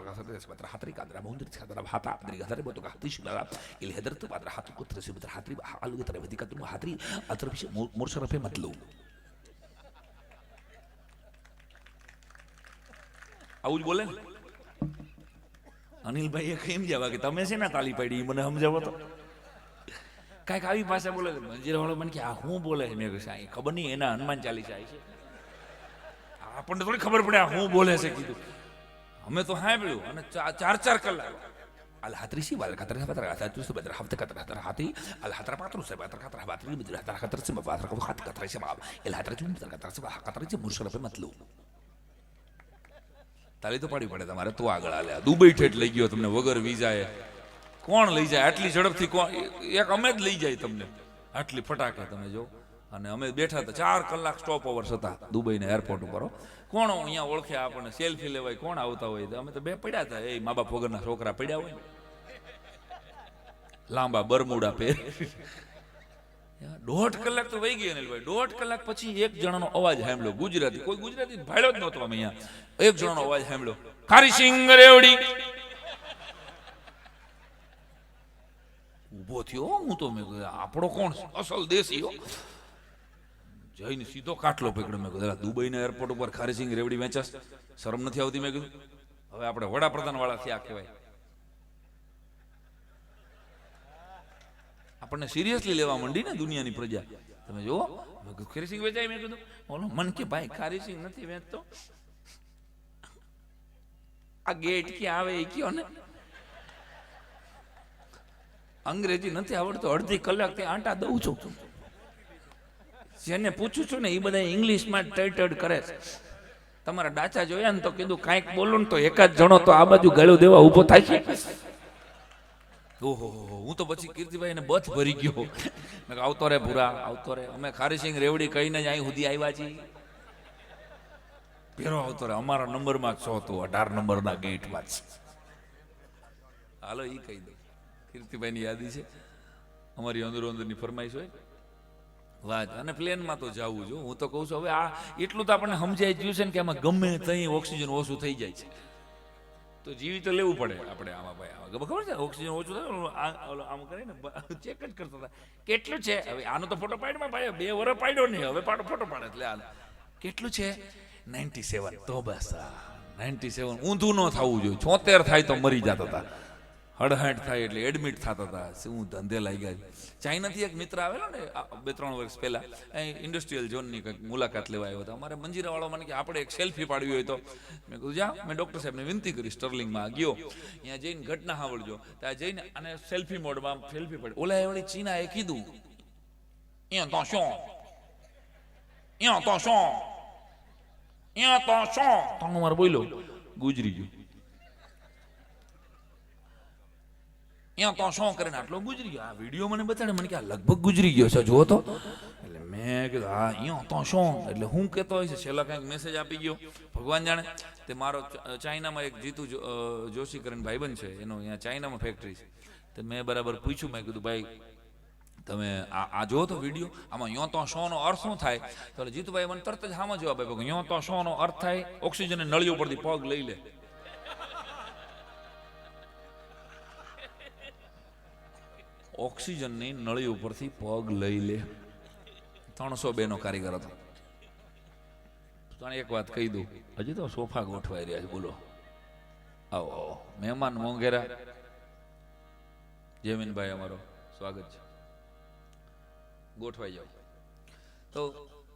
હાતરી કાદરા મુંદરી કાદરા હાતા અદરી ગદરે બતો હાદીશ બરાબર ઇલ હદરત બાદરા હાત કુત્ર સે બતર હાતરી આલુ કે તરફ દિકત હાતરી અતરફ મોરશરફે મતલબ. આવું જ બોલે ને અનિલભાઈ. એમ જવા કે તમે છે ને તાલી પાડી, મને સમજાવો તો. કાંઈક આવી ભાષા બોલે. મંજીરાવાળો મને કે આ શું બોલે છે? મેં કહ્યું ખબર નહીં, એના હનુમાન ચાલીસા આવી છે, આપણને થોડી ખબર પડે આ શું બોલે છે. કીધું અમે તો સાંભળ્યું, અને 4 કલાક al hatrisi wal katra patra hatrus badra hafta katra hati al hatra patrus badra katra batri badra hatra katra se badra katra se bab el hatra tum katra se katra se mursharaf મતલબ. તાલી તો પાડી પડે તમારે તો આગળ હાલે. Dubai ઠેઠ લઈ ગયો તમને વગર વિઝાએ. કોણ લઈ જાય આટલી ઝડપથી? કોણ? એક અમે જ લઈ જાય તમને આટલી ફટાકે. તમે જો, અને અમે બેઠા હતા 4 કલાક સ્ટોપ ઓવર્સ હતા દુબઈના એરપોર્ટ ઉપર. કોણ અહીંયા ઓળખ્યા આપણને? સેલ્ફી લેવાય કોણ આવતા હોય? અમે તો બે પડ્યા હતા, એ મા બાપ વગરના છોકરા પડ્યા હોય, લાંબા બરમુડા પહેર. 1.5 કલાક તો વહી ગઈ અનિલભાઈ. 1.5 કલાક પછી એક જણાનો અવાજ સાંભળ્યો, ગુજરાતી. કોઈ ગુજરાતી ભાડ્યો જ નહોતો. અમે અહીંયા એક જણાનો અવાજ સાંભળ્યો, ખારીસિંગ રેવડી. ઉભો થયો હું તો. મેં કીધું આપણો કોણ? અસલ દેશી. જઈને સીધો કાટલો પકડ્યો. મેં કીધું દુબઈના એરપોર્ટ ઉપર ખારીસિંગ રેવડી વેચાસ, શરમ નથી આવતી? મેં કીધું હવે આપણે વડાપ્રધાન વાળા થયા કહેવાય, આપણને સિરિયસલી લેવા માંડી ને દુનિયાની પ્રજા. તમે જુઓ, ખારીસિંગ વેચાય? મેં કીધું બોલો મન કે ભાઈ ખારીસિંગ નથી વેચતો, આ ગેટ ક્યાં આવે એ કયો ને. અંગ્રેજી નથી આવડતો, 1.5 કલાક ત્યાં આંટા દઉં છું. જેને પૂછું છું ને એ બધા ઇંગ્લિશમાં ટડ કરે છે. તમારા ડાચા જોયા ને તો કીધું કાંઈક બોલો ને તો એકાદ જણો તો આ બાજુ ગળું દેવા ઉભો થાય છે. ઓહો, હું તો પછી કીર્તિભાઈ ને બથ ભરી ગયો. મેં આવતો રે ભૂરા, આવતો રે. અમે ખારીસિંગ રેવડી કહીને જ અહીં સુધી આવ્યા છીએ. પેરો આવતો રે, અમારા નંબરમાં 100 તો 18 નંબરના ગેટમાં જ. હાલો એ કહી દો. કીર્તિભાઈની યાદી છે, અમારી અંદરો અંદરની ફરમાઈશ હોય વાત. અને પ્લેનમાં તો જવું જો. હું તો કહું છું હવે આ એટલું તો આપણને સમજાઈ ગયું છે ને કે આમાં ગમે ત્યાં ઓક્સિજન ઓછું થઈ જાય છે, તો જીવી તો લેવું પડે આપણે આમાં. ભાઈ ખબર છે ઓક્સિજન ઓછું થાય આમ કરીને ચેક જ કરતા હતા કેટલું છે. હવે આનો તો ફોટો પાડમાં ભાઈ 2 વર્ષ પાડ્યો નહીં, હવે ફોટો પાડે એટલે હાલ કેટલું છે 97 તો બસ 97 ઊંધું ન થવું જોઈએ. 76 થાય તો મરી જતા હતા, હડહાટ થાય એટલે એડમિટ થતા હતા. શું ધંધે લાગ્યા. ચાઇનાથી એક મિત્ર આવેલો ને 2-3 વર્ષ પહેલા, અહીં ઇન્ડસ્ટ્રીયલ ઝોનની કંઈક મુલાકાત લેવા આવ્યો હતો. અમારે મંજીરાવાળો મને કે આપણે એક સેલ્ફી પાડવી હોય તો મેં કીધું જા. મેં ડૉક્ટર સાહેબને વિનંતી કરી, સ્ટર્લિંગમાં ગયો, અહીંયા જઈને ઘટના સાંભળજો. ત્યાં જઈને અને સેલ્ફી મોડમાં સેલ્ફી પાડી. ઓલા એવડી ચીનાએ કીધું અહીંયા તો શું, અહીંયા તો શું, અહીંયા તો શું, તો મારે બોલ્યો ગુજરી ગયો. અહીંયા તો શું કરીને આટલો ગુજરી ગયો. આ વિડીયો મને બતાડે, મને કે આ લગભગ ગુજરી ગયો છે, જુઓ તો. એટલે મેં કીધું હા અહીંયા તો શું, એટલે હું કહેતો હોય છે. છેલ્લા કંઈક મેસેજ આપી ગયો, ભગવાન જાણે. તે મારો ચાઇનામાં એક જીતુ જોશી કરીને ભાઈબંધ છે, એનો અહીંયા ચાઇનામાં ફેક્ટરી છે. તો મેં બરાબર પૂછ્યું, મેં કીધું ભાઈ તમે આ જુઓ તો વિડીયો, આમાં યો તો શોનો અર્થ શું થાય? તો જીતુભાઈ મને તરત જ સામે જવાબ આપ્યો કે યો તો શોનો અર્થ થાય ઓક્સિજન નળીઓ પરથી પગ લઈ લે. ઓક્સિજનની નળી ઉપરથી પગ લઈ લે. 302 નો કારીગર હતો. તને એક વાત કહી દઉં, હજી તો સોફા ગોઠવાઈ રહ્યા છે. બોલો, આવો આવો મહેમાન મોંઘેરા. જયમીનભાઈ અમારો સ્વાગત છે, ગોઠવાઈ જાઓ. તો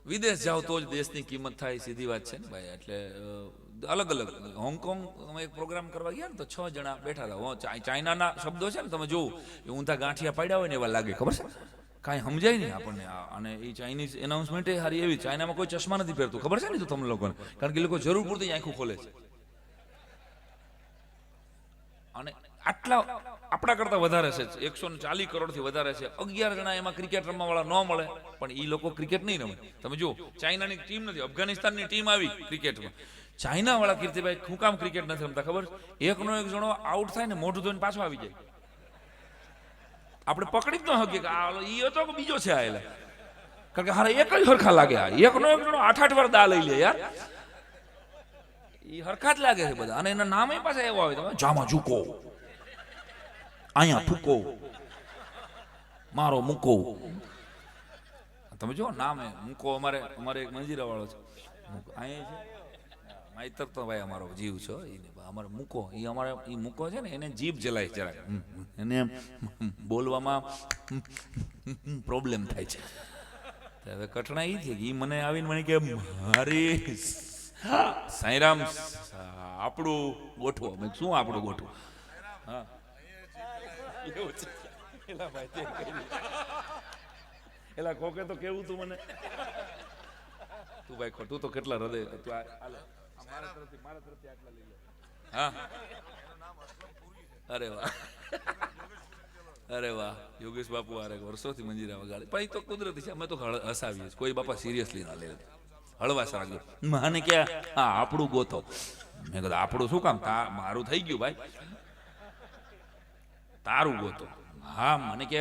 વિદેશ જાઓ તો જ દેશની કિંમત થાય, સીધી વાત છે ને ભાઈ. એટલે અલગ અલગ હોંગકોંગ અમે એક પ્રોગ્રામ કરવા ગયા ને તો 6 જણા બેઠા હતા. ચાઇનાના શબ્દો છે ને તમે જોવો એ ઊંધા ગાંઠિયા પાડ્યા હોય ને એવા લાગે, ખબર છે, કાંઈ સમજાય નહીં આપણને. અને એ ચાઇનીઝ એનાઉન્સમેન્ટ એ સારી એવી. ચાઇનામાં કોઈ ચશ્મા નથી પહેરતું, ખબર છે ને તો તમને લોકોને, કારણ કે એ લોકો જરૂર પૂરતી આંખું ખોલે છે. અને આટલા આપણા કરતા વધારે છે, 140 કરોડથી વધારે છે. 11 જણા એમાં ક્રિકેટ રમવા વાળા ન મળે, પણ એ લોકો ક્રિકેટ નહીં રમે. તમે જુઓ, ચાઇનાની ટીમ નથી, અફઘાનિસ્તાનની ટીમ આવી ક્રિકેટમાં. ચાઇના વાળા કીર્તિભાઈ શું કામ ક્રિકેટ નથી રમતા ખબર? એકનો એક જણો આઉટ થાય ને મોઢું ધોઈને પાછો આવી જાય. આપણે પકડી જ ન શકીએ કે આ ઈ હતો કે બીજો છે આયેલા, કારણ કે હારા એક જ હરખા લાગે. એકનો એક જણો 8-8 વાર દા લઈ લે યાર, ઈ હરખા જ લાગે છે બધા. અને એના નામ એ પાછા એવા આવે, તમે જામાં ઝૂકો, અહીંયા થૂકો, મારો મૂકો. તમે જો નામ એ મૂકો. અમારે એક મંજીરા વાળો છે અહીંયા છે, માઈતર તો ભાઈ અમારો જીવ છે. અમારે મૂકો, એ અમારે એ મૂકો છે ને એને જીભ જલાય જરાક, એને બોલવામાં પ્રોબ્લેમ થાય છે. હવે કઠણા એ છે કે એ મને આવીને મને કે મારી સાંઈરામ આપણું ગોઠવો. મેં શું આપણું ગોઠવો? હા એલા ભાઈ એલા કોકે તો કેવું તું મને, તું ભાઈ તું તો કેટલા હૃદય તું મારા તરફથી આટલા લઈ લે. હા અરે વાહ, અરે વાહ, યોગેશ બાપુ આરે વર્ષોથી મંજીરા વગાડે. પણ એ તો કુદરતી છે, અમે તો હસાવીએ. કોઈ બાપા સિરિયસલી ના લે, હળવાશ રાખજો. મને કે હા આપણું ગોતો. મેં કીધું આપણું શું કામ? મારું થઈ ગયું ભાઈ, તારું ગોતો. હા મને કે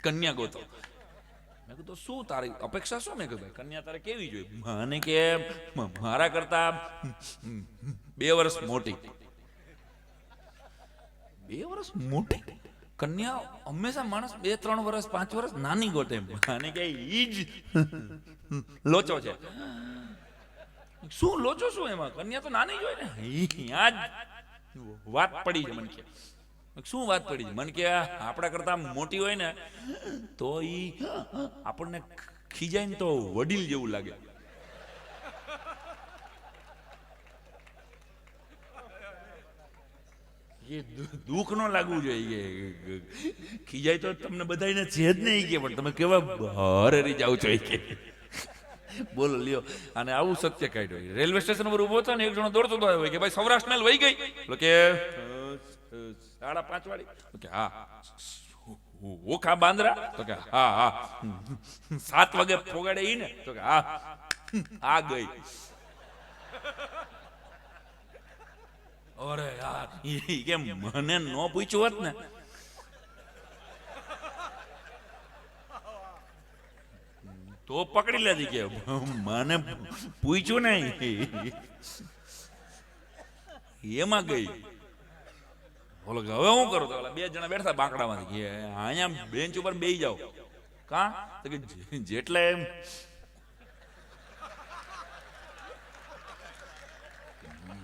કન્યા ગોતો. મેં કીધું શું તારી અપેક્ષા શું? મેં કીધું કન્યા તારે કેવી જોઈએ? મને કે મારા કરતા 2 વર્ષ મોટી. 2 વર્ષ મોટી કન્યા હંમેશા માણસ 2-3 વર્ષ 5 વર્ષ નાની ગોતે. મને કે ઈ જ લોચો છે. શું લોચો શું એમાં? કન્યા તો નાની જ હોય ને. ત્યાં જ વાત પડી છે. મને કે શું વાત પડી છે? મને કે આપણા કરતા મોટી હોય ને તો ઈ આપણને ખીજાય ને તો વડીલ જેવું લાગે. એ દુઃખ ન લાગવું જોઈએ. ખીજાય તો તમને બધાને છે જ નહીં કે, પણ તમે કેવા હરેરી જાવ છો કે. બોલો લ્યો. અને આવું સત્ય કાઢ્યું. રેલવે સ્ટેશન પર ઉભો હતો ને એક જણો દોડતો હોય કે ભાઈ સૌરાષ્ટ્ર મેલ વહી ગઈ. કે 5:30 વાળી. કે હા. ઓખા બાંદ્રા? તો કે હા હા. 7 વાગે પોગાડે ઈ ને? તો કે હા આ ગઈ. અરે યાર કે મને ન પૂછ્યું હોત ને તો પકડી લેતી. કે મને પૂછ્યું નહીં એમાં ગઈ. બોલો કે હવે હું કરું? તો 2 જણા બેઠા બાંકડામાંથી કે અહીંયા બેન્ચ ઉપર બેસી જાઓ. કા? તો કે જેટલા એમ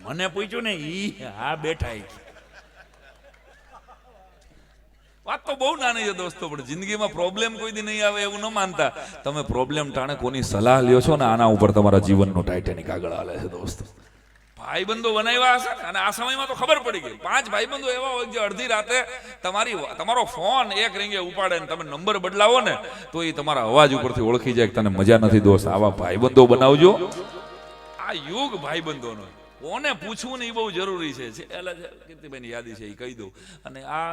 મને પૂછ્યું ને ઈ હા બેઠા ઈ. વાત તો બહુ નાની છે દોસ્તો, પણ જિંદગીમાં પ્રોબ્લેમ કોઈ દી નહીં આવે એવું ન માનતા. તમે પ્રોબ્લેમ ટાણે કોની સલાહ લ્યો છો ને આના ઉપર તમારા જીવનનો ટાઇટેનિક આગળ હાલે છે દોસ્તો. ભાઈબંધો બનાવ્યા હશે અને આ સમયમાં તો ખબર પડી ગઈ. 5 ભાઈબંધો એવા હોય જે અડધી રાતે તમારો ફોન એક રીંગે ઉપાડે ને તમે નંબર બદલાવો ને તો એ તમારા અવાજ ઉપરથી ઓળખી જાય કે તને મજા નથી દોસ્ત. આવા ભાઈબંધો બનાવજો. આ યુગ ભાઈબંધોનો કોને પૂછવું ને એ બહુ જરૂરી છે. કીર્તિભાઈની યાદી છે એ કહી દઉં. અને આ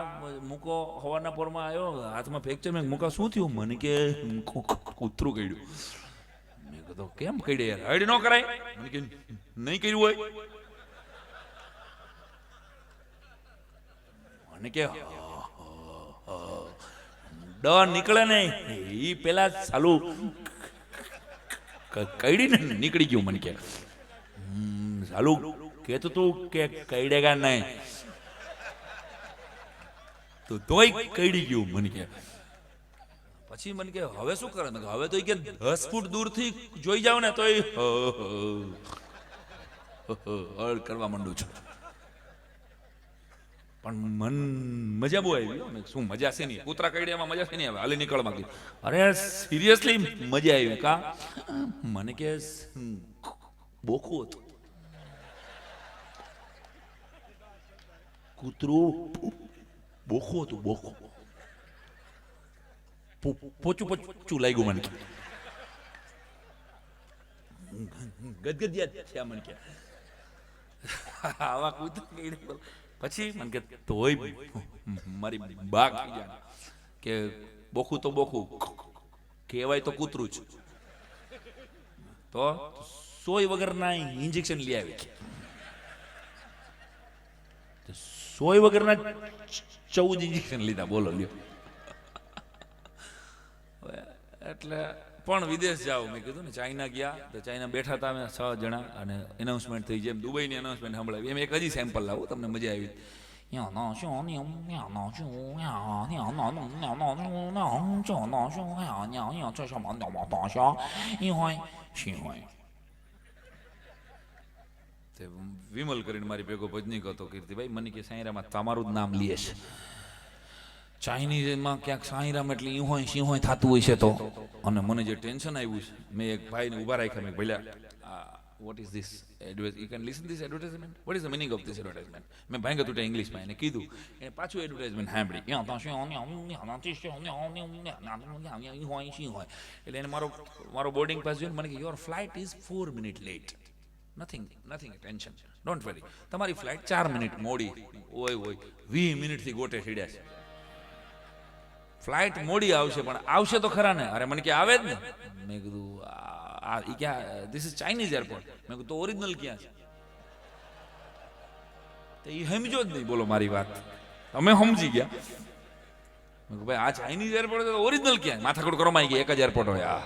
મૂકો હવાના પોરમાં આવ્યો, હાથમાં ફ્રેક્ચર. મેં મૂકા શું થયું? મને કે કૂતરું કઈડ્યું. મેં કીધું કેમ કઈડે યાર? હડ ન કરાય. મને કે નહીં કર્યું હોય. મને કે ડર નીકળે નહીં એ પેલા ચાલુ કઈડી ને નીકળી ગયું. મને કે ચાલુ કેતું તું કે કઈડેગા નહીં તો તોય કઈડી ગયું. મને કે પછી મને કે હવે શું કરે? હવે તો કે 10 ફૂટ દૂરથી જોઈ જાવ ને તોય હળ કરવા માંડું છું. પણ મન મજા બહુ આવી. શું મજા છે નહીં? કૂતરા કઈડિયામાં મજા છે નહીં આવે. હાલી નીકળ માંગી. અરે સિરિયસલી મજા આવી. કા મને કે બોખું હતું. કૂતરું બોખું હતું. બોખું પોચું પોચું લાગ્યું. મને ગદગદિયા થયા. મને કે આવા કૂતરું. પછી મને કે તોય મારી બાગ કે બોખું તો બોખું કહેવાય તો કૂતરું જ. તો સોય વગરના ઇન્જેક્શન લઈ આવી. સોય વગરના 14 ઇન્જેક્શન લીધા. બોલો લ્યો. એટલે પણ વિદેશ જાઓ. મેં કીધું ને ચાઇના ગયા તો ચાઇના બેઠા હતા અમે 6 જણા અને એનાઉન્સમેન્ટ થઈ. જેમ દુબઈની એનાઉન્સમેન્ટ સંભળાવી એમ એક હજી સેમ્પલ લાવું તમને મજા આવી. વિમલ કરીને મારી ભેગો ભજનીક હતો. કીર્તિભાઈ મને કે સાંઈરામાં તમારું જ નામ લીએ છે. ચાઇનીઝમાં ક્યાંક સાંઈરામ એટલે ઈ હોય શી હોય થતું હોય છે. તો અને મને જે ટેન્શન આવ્યું છે મેં એક ભાઈને ઊભા રાખ્યા. મેં ભલે what is this advertise? You can listen this advertisement? What is the meaning of this advertisement? મેં ભાંગે તું ઇંગ્લિશમાં એને કીધું. એને પાછું એડવર્ટાઇઝમેન્ટ સાંભળી. એટલે એને મારો બોર્ડિંગ પાસ જોઈને મને કે your flight is 4 minute late. Nothing tension, don't worry. તમારી ફ્લાઇટ 4 મિનિટ મોડી હોય 20 મિનિટથી ગોટે સીડ્યા છે. ફ્લાઇટ મોડી આવશે પણ આવશે તો ખરા ને? અરે મને કે આવે જ ને. મેં કીધું ક્યાં? This is Chinese airport. મેં કીધું તો ઓરિજિનલ ક્યાં છે? તો એ સમજો જ નહીં. બોલો મારી વાત તમે સમજી ગયા. મેં કીધું ભાઈ આ ચાઇનીઝ એરપોર્ટ તો ઓરિજિનલ ક્યાં? માથાકૂટ કરવામાં આવી ગઈ. એક જ એરપોર્ટ હોય આ.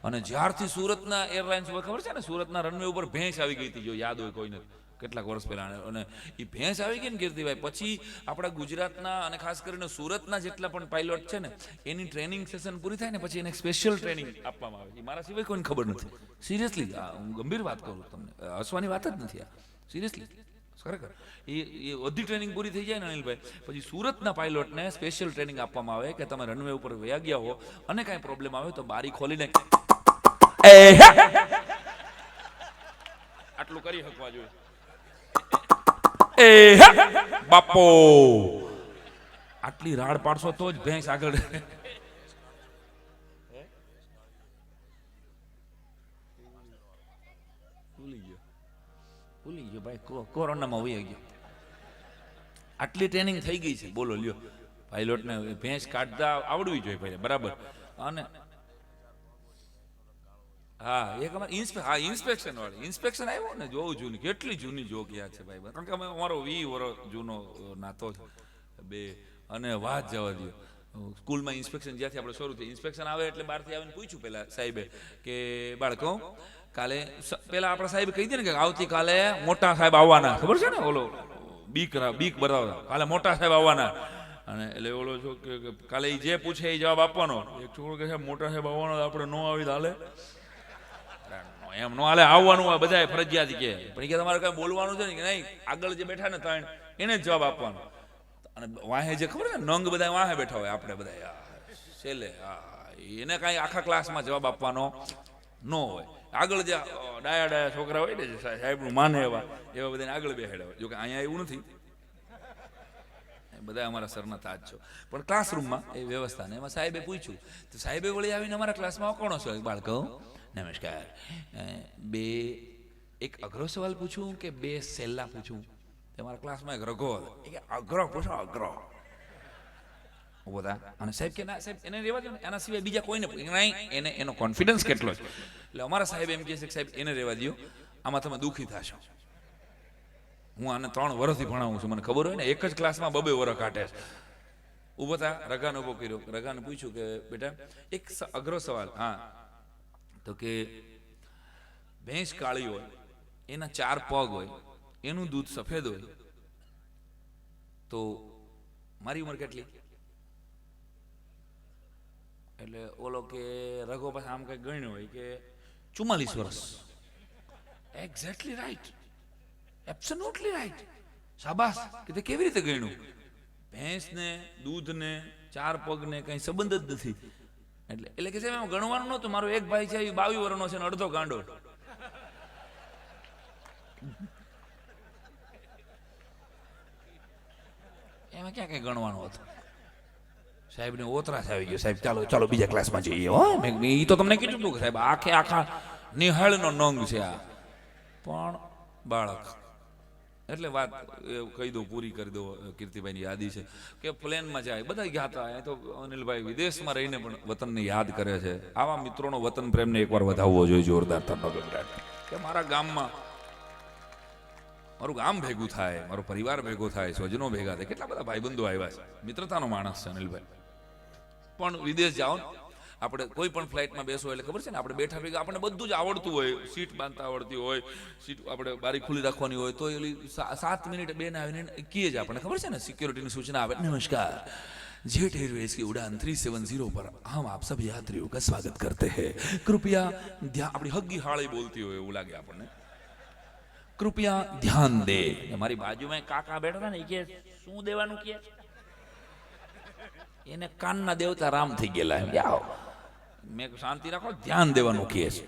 અને જ્યારથી સુરતના એરલાઇન્સ ખબર છે ને, સુરતના રનવે ઉપર ભેંસ આવી ગઈ હતી. જો યાદ હોય કોઈને કેટલાક વર્ષ પહેલા. અને એ ભેંસ આવી ગઈ ને કીર્તિભાઈ, પછી આપણા ગુજરાતના અને ખાસ કરીને સુરતના જેટલા પણ પાયલોટ છે ને એની ટ્રેનિંગ સેશન પૂરી થાય ને પછી એને સ્પેશિયલ ટ્રેનિંગ આપવામાં આવે. મારા સિવાય કોઈને ખબર નથી. સિરિયસલી હું ગંભીર વાત કરું તમને, હસવાની વાત જ નથી આ. સિરિયસલી ખરેખર એ બધી ટ્રેનિંગ પૂરી થઈ જાય ને અનિલભાઈ, પછી સુરતના પાયલોટને સ્પેશિયલ ટ્રેનિંગ આપવામાં આવે કે તમે રનવે ઉપર વયા ગયા હો અને કાંઈ પ્રોબ્લેમ આવે તો બારી ખોલીને આટલું કરી શકવા જોઈએ. બાપો આટલી રાડ પાડશો તો જ ભેંસ આગળ. ભૂલી ગયો ભાઈ, કોરોનામાં વહી ગયો. આટલી ટ્રેનિંગ થઈ ગઈ છે. બોલો લ્યો. પાયલોટને ભેંસ કાઢતા આવડવી જોઈએ પહેલા બરાબર. અને હા એક અમારે ઇન્સ્પેક્શન વાળી ઇન્સ્પેક્શન આવ્યો ને, જોવું જૂની કેટલી જૂની જોગ યાદ છે ભાઈ. કારણ કે અમે અમારો 20 વર્ષ જૂનો નાતો બે. અને વાત જવા દો, સ્કૂલમાં ઇન્સ્પેક્શન જ્યાંથી આપણે શરૂ થઈ, ઇન્સ્પેક્શન આવે એટલે બહારથી આવીને પૂછ્યું પેલા સાહેબે કે બાળકો કાલે પેલા આપણા સાહેબ કહી દે ને કે આવતીકાલે મોટા સાહેબ આવવાના. ખબર છે ને ઓલો બીક બતાવતા, કાલે મોટા સાહેબ આવવાના. અને એટલે ઓલો છો કે કાલે જે પૂછે એ જવાબ આપવાનો. એક છોકરો કે મોટા સાહેબ આવવાનો આપણે ન આવી હાલે. એમ નો હાલે, આવવાનું હોય બધાય ફરજિયાત કે, પણ એ કે તમારે કઈ બોલવાનું છે ને કે નહીં, આગળ જે બેઠા ને ત્રણ એને જ જવાબ આપવાનો. અને વાહે જે ખબર છે નંગ બધા વાહે બેઠા હોય, આપણે બધા છેલ્લે એને કાંઈ આખા ક્લાસમાં જવાબ આપવાનો ન હોય. આગળ જે ડાયા છોકરા હોય ને સાહેબનું માને એવા બધાને આગળ બેહાડ્યા હોય. જો કે અહીંયા એવું નથી, બધા અમારા સરના તાજ છો, પણ ક્લાસરૂમમાં એ વ્યવસ્થા ને એમાં સાહેબે પૂછ્યું તો સાહેબે વળી આવીને અમારા ક્લાસમાં કોણ છો બાળકો, નમસ્કાર, એક અઘરો સવાલ પૂછું કે બે સહેલા પૂછું? તમારા ક્લાસમાં એક રઘો કે અઘરો પૂછો, અઘરો બધા. અને સાહેબ કે ના સાહેબ એને રહેવા દો ને, એના સિવાય બીજા કોઈને નહીં, એને એનો કોન્ફિડન્સ કેટલો છે. એટલે અમારા સાહેબ એમ કહે છે કે સાહેબ એને રહેવા દો, આમાં તમે દુઃખી થશો. હું આને 3 વર્ષથી ભણાવું છું, મને ખબર હોય ને એક જ ક્લાસમાં 2 વર્ષ કાઢે છે. ઊભો થા, રઘાને ઊભો કર્યો, રઘાને પૂછ્યું કે બેટા એક અઘરો સવાલ, હા તો કે ભેંસ કાળી હોય, એના 4 પગ હોય, એનું દૂધ સફેદ હોય, તો મારી ઉંમર કેટલી? એટલે ઓલો કે રઘો પાસે આમ કઈ ગણ્યું હોય કે 44 વર્ષ. એક્ઝેક્ટલી રાઈટ, એબ્સોલ્યુટલી રાઈટ, શાબાશ. કે તે કેવી રીતે ગણ્યું? ભેંસને દૂધને 4 પગને કઈ સંબંધ જ નથી. એટલે કે સાહેબ એમ ગણવાનું નહોતું, મારો એક ભાઈ છે 22 વર્ષનો છે ને અડધો ગાંડો. એમાં ક્યાં કઈ ગણવાનું હતું? સાહેબ ને ઓતરાસ આવી ગયો, સાહેબ ચાલો ચાલો બીજા ક્લાસમાં જઈએ. હો એ તો તમને કીધું હતું કે સાહેબ આખા નિહાળનો નંગ છે આ, પણ બાળક. એટલે વાત કહી દઉં, પૂરી કરી દો. કીર્તિભાઈની યાદી છે કે પ્લેનમાં જાય, બધા ગયા હતા. તો અનિલભાઈ વિદેશમાં રહીને પણ વતનને યાદ કરે છે. આવા મિત્રોનો વતન પ્રેમને એકવાર વધાવવો જોઈએ જોરદાર. કે મારા ગામમાં મારું ગામ ભેગું થાય, મારો પરિવાર ભેગો થાય, સ્વજનો ભેગા થાય. કેટલા બધા ભાઈબંધો આવ્યા છે, મિત્રતાનો માણસ છે અનિલભાઈ. પણ વિદેશ જાઓ ને, આપણે કોઈ પણ ફ્લાઇટમાં બેસો એટલે ખબર છે ને, આપણે બેઠા ભેગા આપણને બધું જ આવડતું હોય, સીટ બાંધતા આવડતી હોય, સીટ આપણે બારી ખુલ્લી રાખવાની હોય, તો એલી 7 મિનિટ બેન આવીને કીએ જ આપણને ખબર છે ને, સિક્યોરિટીની સૂચના આવે, નમસ્કાર, जेट एयरवेज की उड़ान 370 पर हम आप सब यात्रियों का स्वागत करते हैं, कृपया ધ્યાન. આપણી હગ્ગી હાળી બોલતી હોય એવું લાગે આપણને. કૃપયા ધ્યાન દે. મારી બાજુમાં કાકા બેઠા હતા ને, એ કે શું દેવાનું કે, એને કાનના દેવતા રામ થઈ ગયેલા. મેં શાંતિ રાખો, ધ્યાન દેવાનું કહે છે.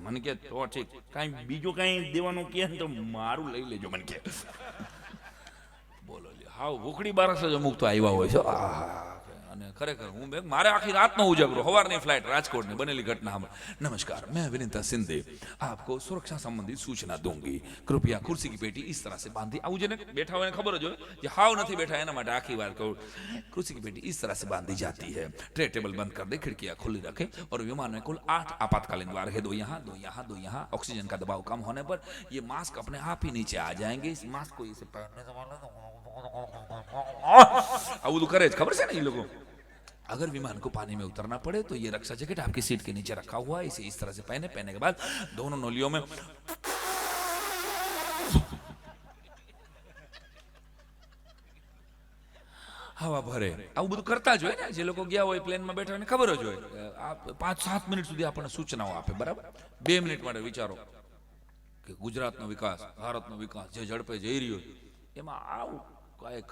મને કે તો ઠીક, કાંઈ બીજું કાંઈ દેવાનું કહે તો મારું લઈ લેજો. મને કે બોલો લે, હાવ ભૂખડી બારસ જ અમુક તો આવ્યા હોય છે. અને ખરેખર હું મારે આખી રાતનો ઉજાગરો, સવારની ફ્લાઇટ રાજકોટની બનેલી ઘટના. नमस्कार, मैं विनीता सिंधे आपको सुरक्षा संबंधी सूचना दूंगी, कृपया कुर्सी की पेटी इस तरह से बांधी. આવું જેને બેઠા હોય ખબર જ હોય, જે હાવ નથી બેઠા એના માટે આખી વાત કહું. कुर्सी की पेटी इस तरह से बांधी जाती है, ट्रे टेबल बंद कर दे, खिड़कियां खुली रखे, और विमान में कुल 8 आपातकालीन द्वार है, 2 यहाँ 2 यहाँ 2 यहाँ. ऑक्सीजन का दबाव कम होने पर ये मास्क अपने आप ही नीचे आ जाएंगे. इस मास्क को इसे पहनने આવું તો કરે જ, ખબર છે ને એ લોકો. अगर विमान को पानी में उतरना पड़े तो ये रक्षा जैकेट आपकी सीट के नीचे रखा हुआ है, इसे इस तरह से पहनने के बाद दोनों नलियों में हवा भरे. આવું બધું કરતા જ હોય ને, જે લોકો ગયા હોય પ્લેનમાં બેઠા હોય ખબર જ હોય. આ 5-7 મિનિટ સુધી આપણને સૂચનાઓ આપે, બરાબર. 2 મિનિટ માટે વિચારો કે ગુજરાતનો વિકાસ, ભારતનો વિકાસ જે ઝડપે જઈ રહ્યો છે, એમાં આવું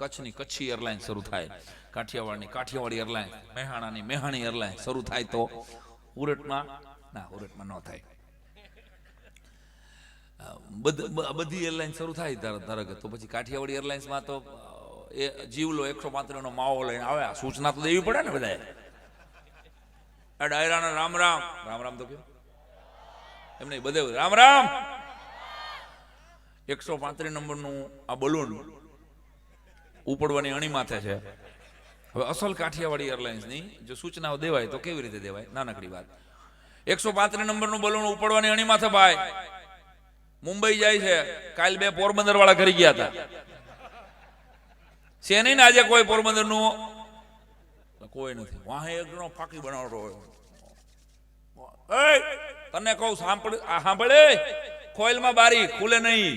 કચ્છની કચ્છી એરલાઇન્સ શરૂ થાય, કાઠિયાવાડની કાઠિયાવાડી એરલાઇન્સ, મહેસાણાની મહેસાણી એરલાઇન્સ શરૂ થાય, તો ઉરટમાં ન થાય. બધી એરલાઇન્સ શરૂ થાય ધારો કે, તો પછી કાઠિયાવાડી એરલાઇન્સમાં તો એ જીવલો 135 નો માવો લઈને આવે. સૂચના તો દેવી પડે ને બધાએ. આ ડાયરાના રામ રામ રામ રામ તો કયો એમ નહીં, બધે રામ રામ. 135 નંબરનું આ બલૂન ઉપડવાની અણી માથે છે. હવે અસલ કાઠિયાવાડી એરલાઇન્સની જો સૂચનાઓ દેવાય તો કેવી રીતે દેવાય? નાનકડી વાત. 135 નંબરનું બલૂન ઉપડવાની અણી માથે ભાઈ મુંબઈ જાય છે. કાલ 2 પોરબંદર વાળા કરી ગયા હતા. છે નહીં ને આજે કોઈ પોરબંદર નું કોઈ નથી. વાહે એકનો ફાકી બનાવતો હોય. તને કહું સાંભળે, ખોયલમાં બારી ખુલે નહીં.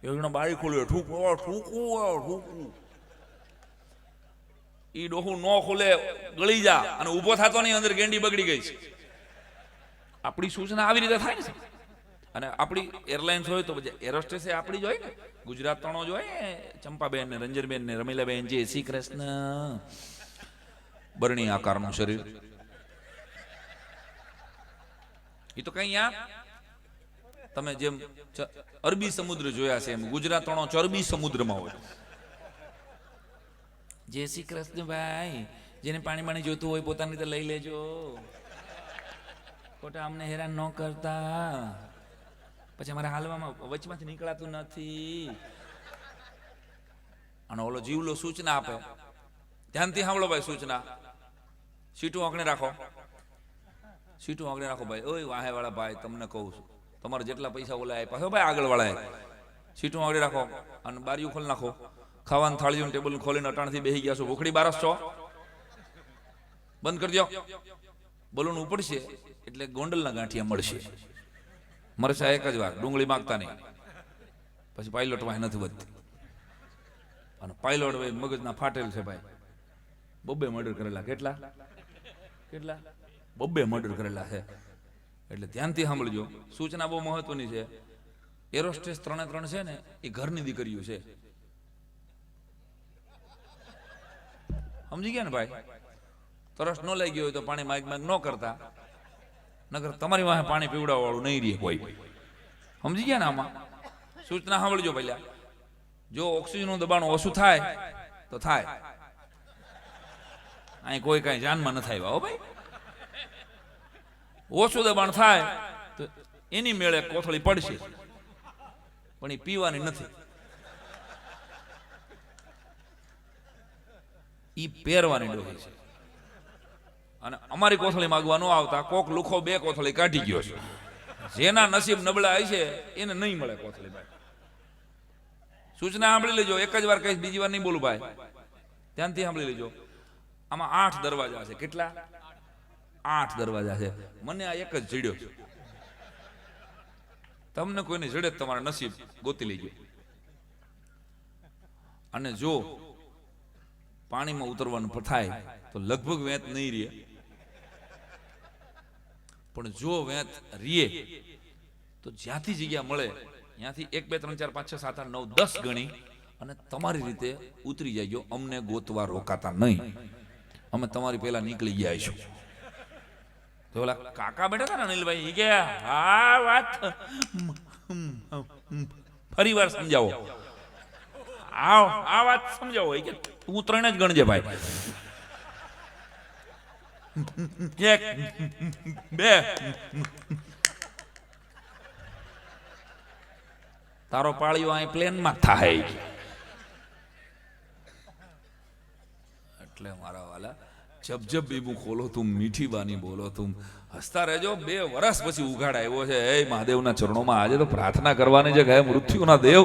એકનો બારી ખુલે, ઠૂકું ઈ ડોહું ન ખુલે, ગળી જા અને ઉભો થતો નહીં, અંદર ગેંડી બગડી ગઈ છે. આપણી સૂચના આવી રીતે થાય ને. અને આપણી એરલાઇન્સ હોય તો એરોસ્ટેસ આપણી જ હોય ને, ગુજરાત તણો જ હોય ને, ચંપાબેન ને રંજનબેન ને રમીલાબેન, જય શ્રી કૃષ્ણ. બરણી આકારનું શરીર, એ તો કઈ યાર તમે જેમ અરબી સમુદ્ર જોયા છે એમ ગુજરાત તણો ચરબી સમુદ્રમાં હોય. જય શ્રી કૃષ્ણ ભાઈ, જેને પાણી પાણી જોતું હોય પોતાની રીતે લઈ લેજો, ખોટા અમને હેરાન ન કરતા, પછી અમારે હાલવામાં વચમાંથી નીકળાતું નથી. અને ઓલો જીવલો સૂચના આપે, ધ્યાનથી સાંભળો ભાઈ સૂચના. સીટું આંકણે રાખો, સીટું આંકણે રાખો ભાઈ. ઓય વાહે વાળા ભાઈ, તમને કહું છું, તમારે જેટલા પૈસા ઓલા આપ્યા ભાઈ આગળ વાળાએ, સીટું આંકડે રાખો અને બારીઓ ખોલી નાખો. ખાવાનું થાળીઓ ટેબલ ખોલીને અટાણથી બેસી ગયા છો, ભૂખડી બારસ છો, બંધ કરી દો. બલૂન ઉપડશે એટલે ગોંડલના ગાંઠિયા મળશે. મરચા એક જ વાર, ડુંગળી માગતા નહીં, પછી પાયલોટ વાહ નથી વધતી. અને પાયલોટ ભાઈ મગજના ફાટેલ છે ભાઈ, બબ્બે મર્ડર કરેલા. કેટલા કેટલા? બબ્બે મર્ડર કરેલા છે. એટલે ધ્યાનથી સાંભળજો, સૂચના બહુ મહત્વની છે. એરોસ્ટેસ 3 છે ને એ ઘરની દીકરીઓ છે, સમજી ગયા ને ભાઈ? તરસ ન લઈ ગયો હોય તો પાણી માગ માગ ન કરતા, નકર તમારી વાહે પાણી પીવડાવવા વાળું નહીં રહે કોઈ. સમજી ગયા ને? આમાં સૂચના સાંભળજો પહેલા. જો ઓક્સિજનનું દબાણ ઓછું થાય તો થાય, અહીં કોઈ કાંઈ જાનમાં ન થાય હો ભાઈ. ઓછું દબાણ થાય તો એની મેળે કોથળી પડશે, પણ એ પીવાની નથી, એ પહેરવાની ડોહી છે. અને અમારી કોથળી માગવા ન આવતા કોક લુખો 2 કોથળી કાઢી ગયો છે. જેના નસીબ નબળા છે એને નહીં મળે કોથળી ભાઈ. સૂચના સાંભળી લેજો, એક જ વાર કહીશ, બીજી વાર નહીં બોલું ભાઈ, ધ્યાનથી સાંભળી લેજો. આમાં 8 દરવાજા છે. કેટલા? 8 દરવાજા છે. મને આ એક જ જડ્યો છે. તમને કોઈને જડે તમારા નસીબ ગોતી લેજો. અને જો પાણીમાં ઉતરવાનું થાય તો લગભગ વેત નહીં રહે, પણ જો વેત રીએ તો જ્યાંથી જગ્યા મળે ત્યાંથી 1 2 3 4 5 6 7 8 9 10 ગણી અને તમારી રીતે ઉતરી જાય. અમને ગોતવા રોકાતા નહીં, અમે તમારી પહેલા નીકળી ગયા છું. તો ઓલા કાકા બેઠા હતા ને અનિલભાઈ, એ કે હા વાત ફરી વાર સમજાવો, આ વાત સમજાવો. એ કે તું 3 જ ગણજે ભાઈ, 1 2 તારો પાળીઓ અહીં પ્લેનમાં થાય. એટલે મારા વાલા, જબ જબ બીબુ ખોલો તું, મીઠી બાની બોલો તું, હસતા રહેજો. 2 વર્ષ પછી ઉઘાડ આવ્યો છે. એ મહાદેવના ચરણોમાં આજે તો પ્રાર્થના કરવાની છે, ગયા મૃત્યુના દેવ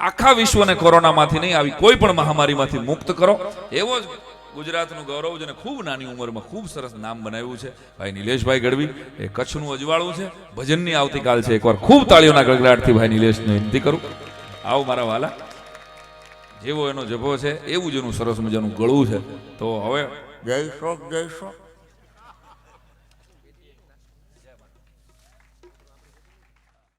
આખા વિશ્વને કોરોનામાંથી નહીં, આવી કોઈ પણ મહામારીમાંથી મુક્ત કરો. એવો જ ગુજરાતનું ગૌરવ છે. ખૂબ નાની ઉંમરમાં ખૂબ સરસ નામ બનાવ્યું છે ભાઈ નિલેશભાઈ ગઢવી. એ કચ્છનું અજવાળું છે. ભજનની આવતીકાલ છે. એકવાર ખૂબ તાળીઓના ગગડાટથી ભાઈ નિલેશને વિનંતી કરું, આવો મારા વાલા. જેવો એનો જભો છે એવું જ એનું સરસ મજાનું ગળું છે. તો હવે જય શોખ જય શોખ.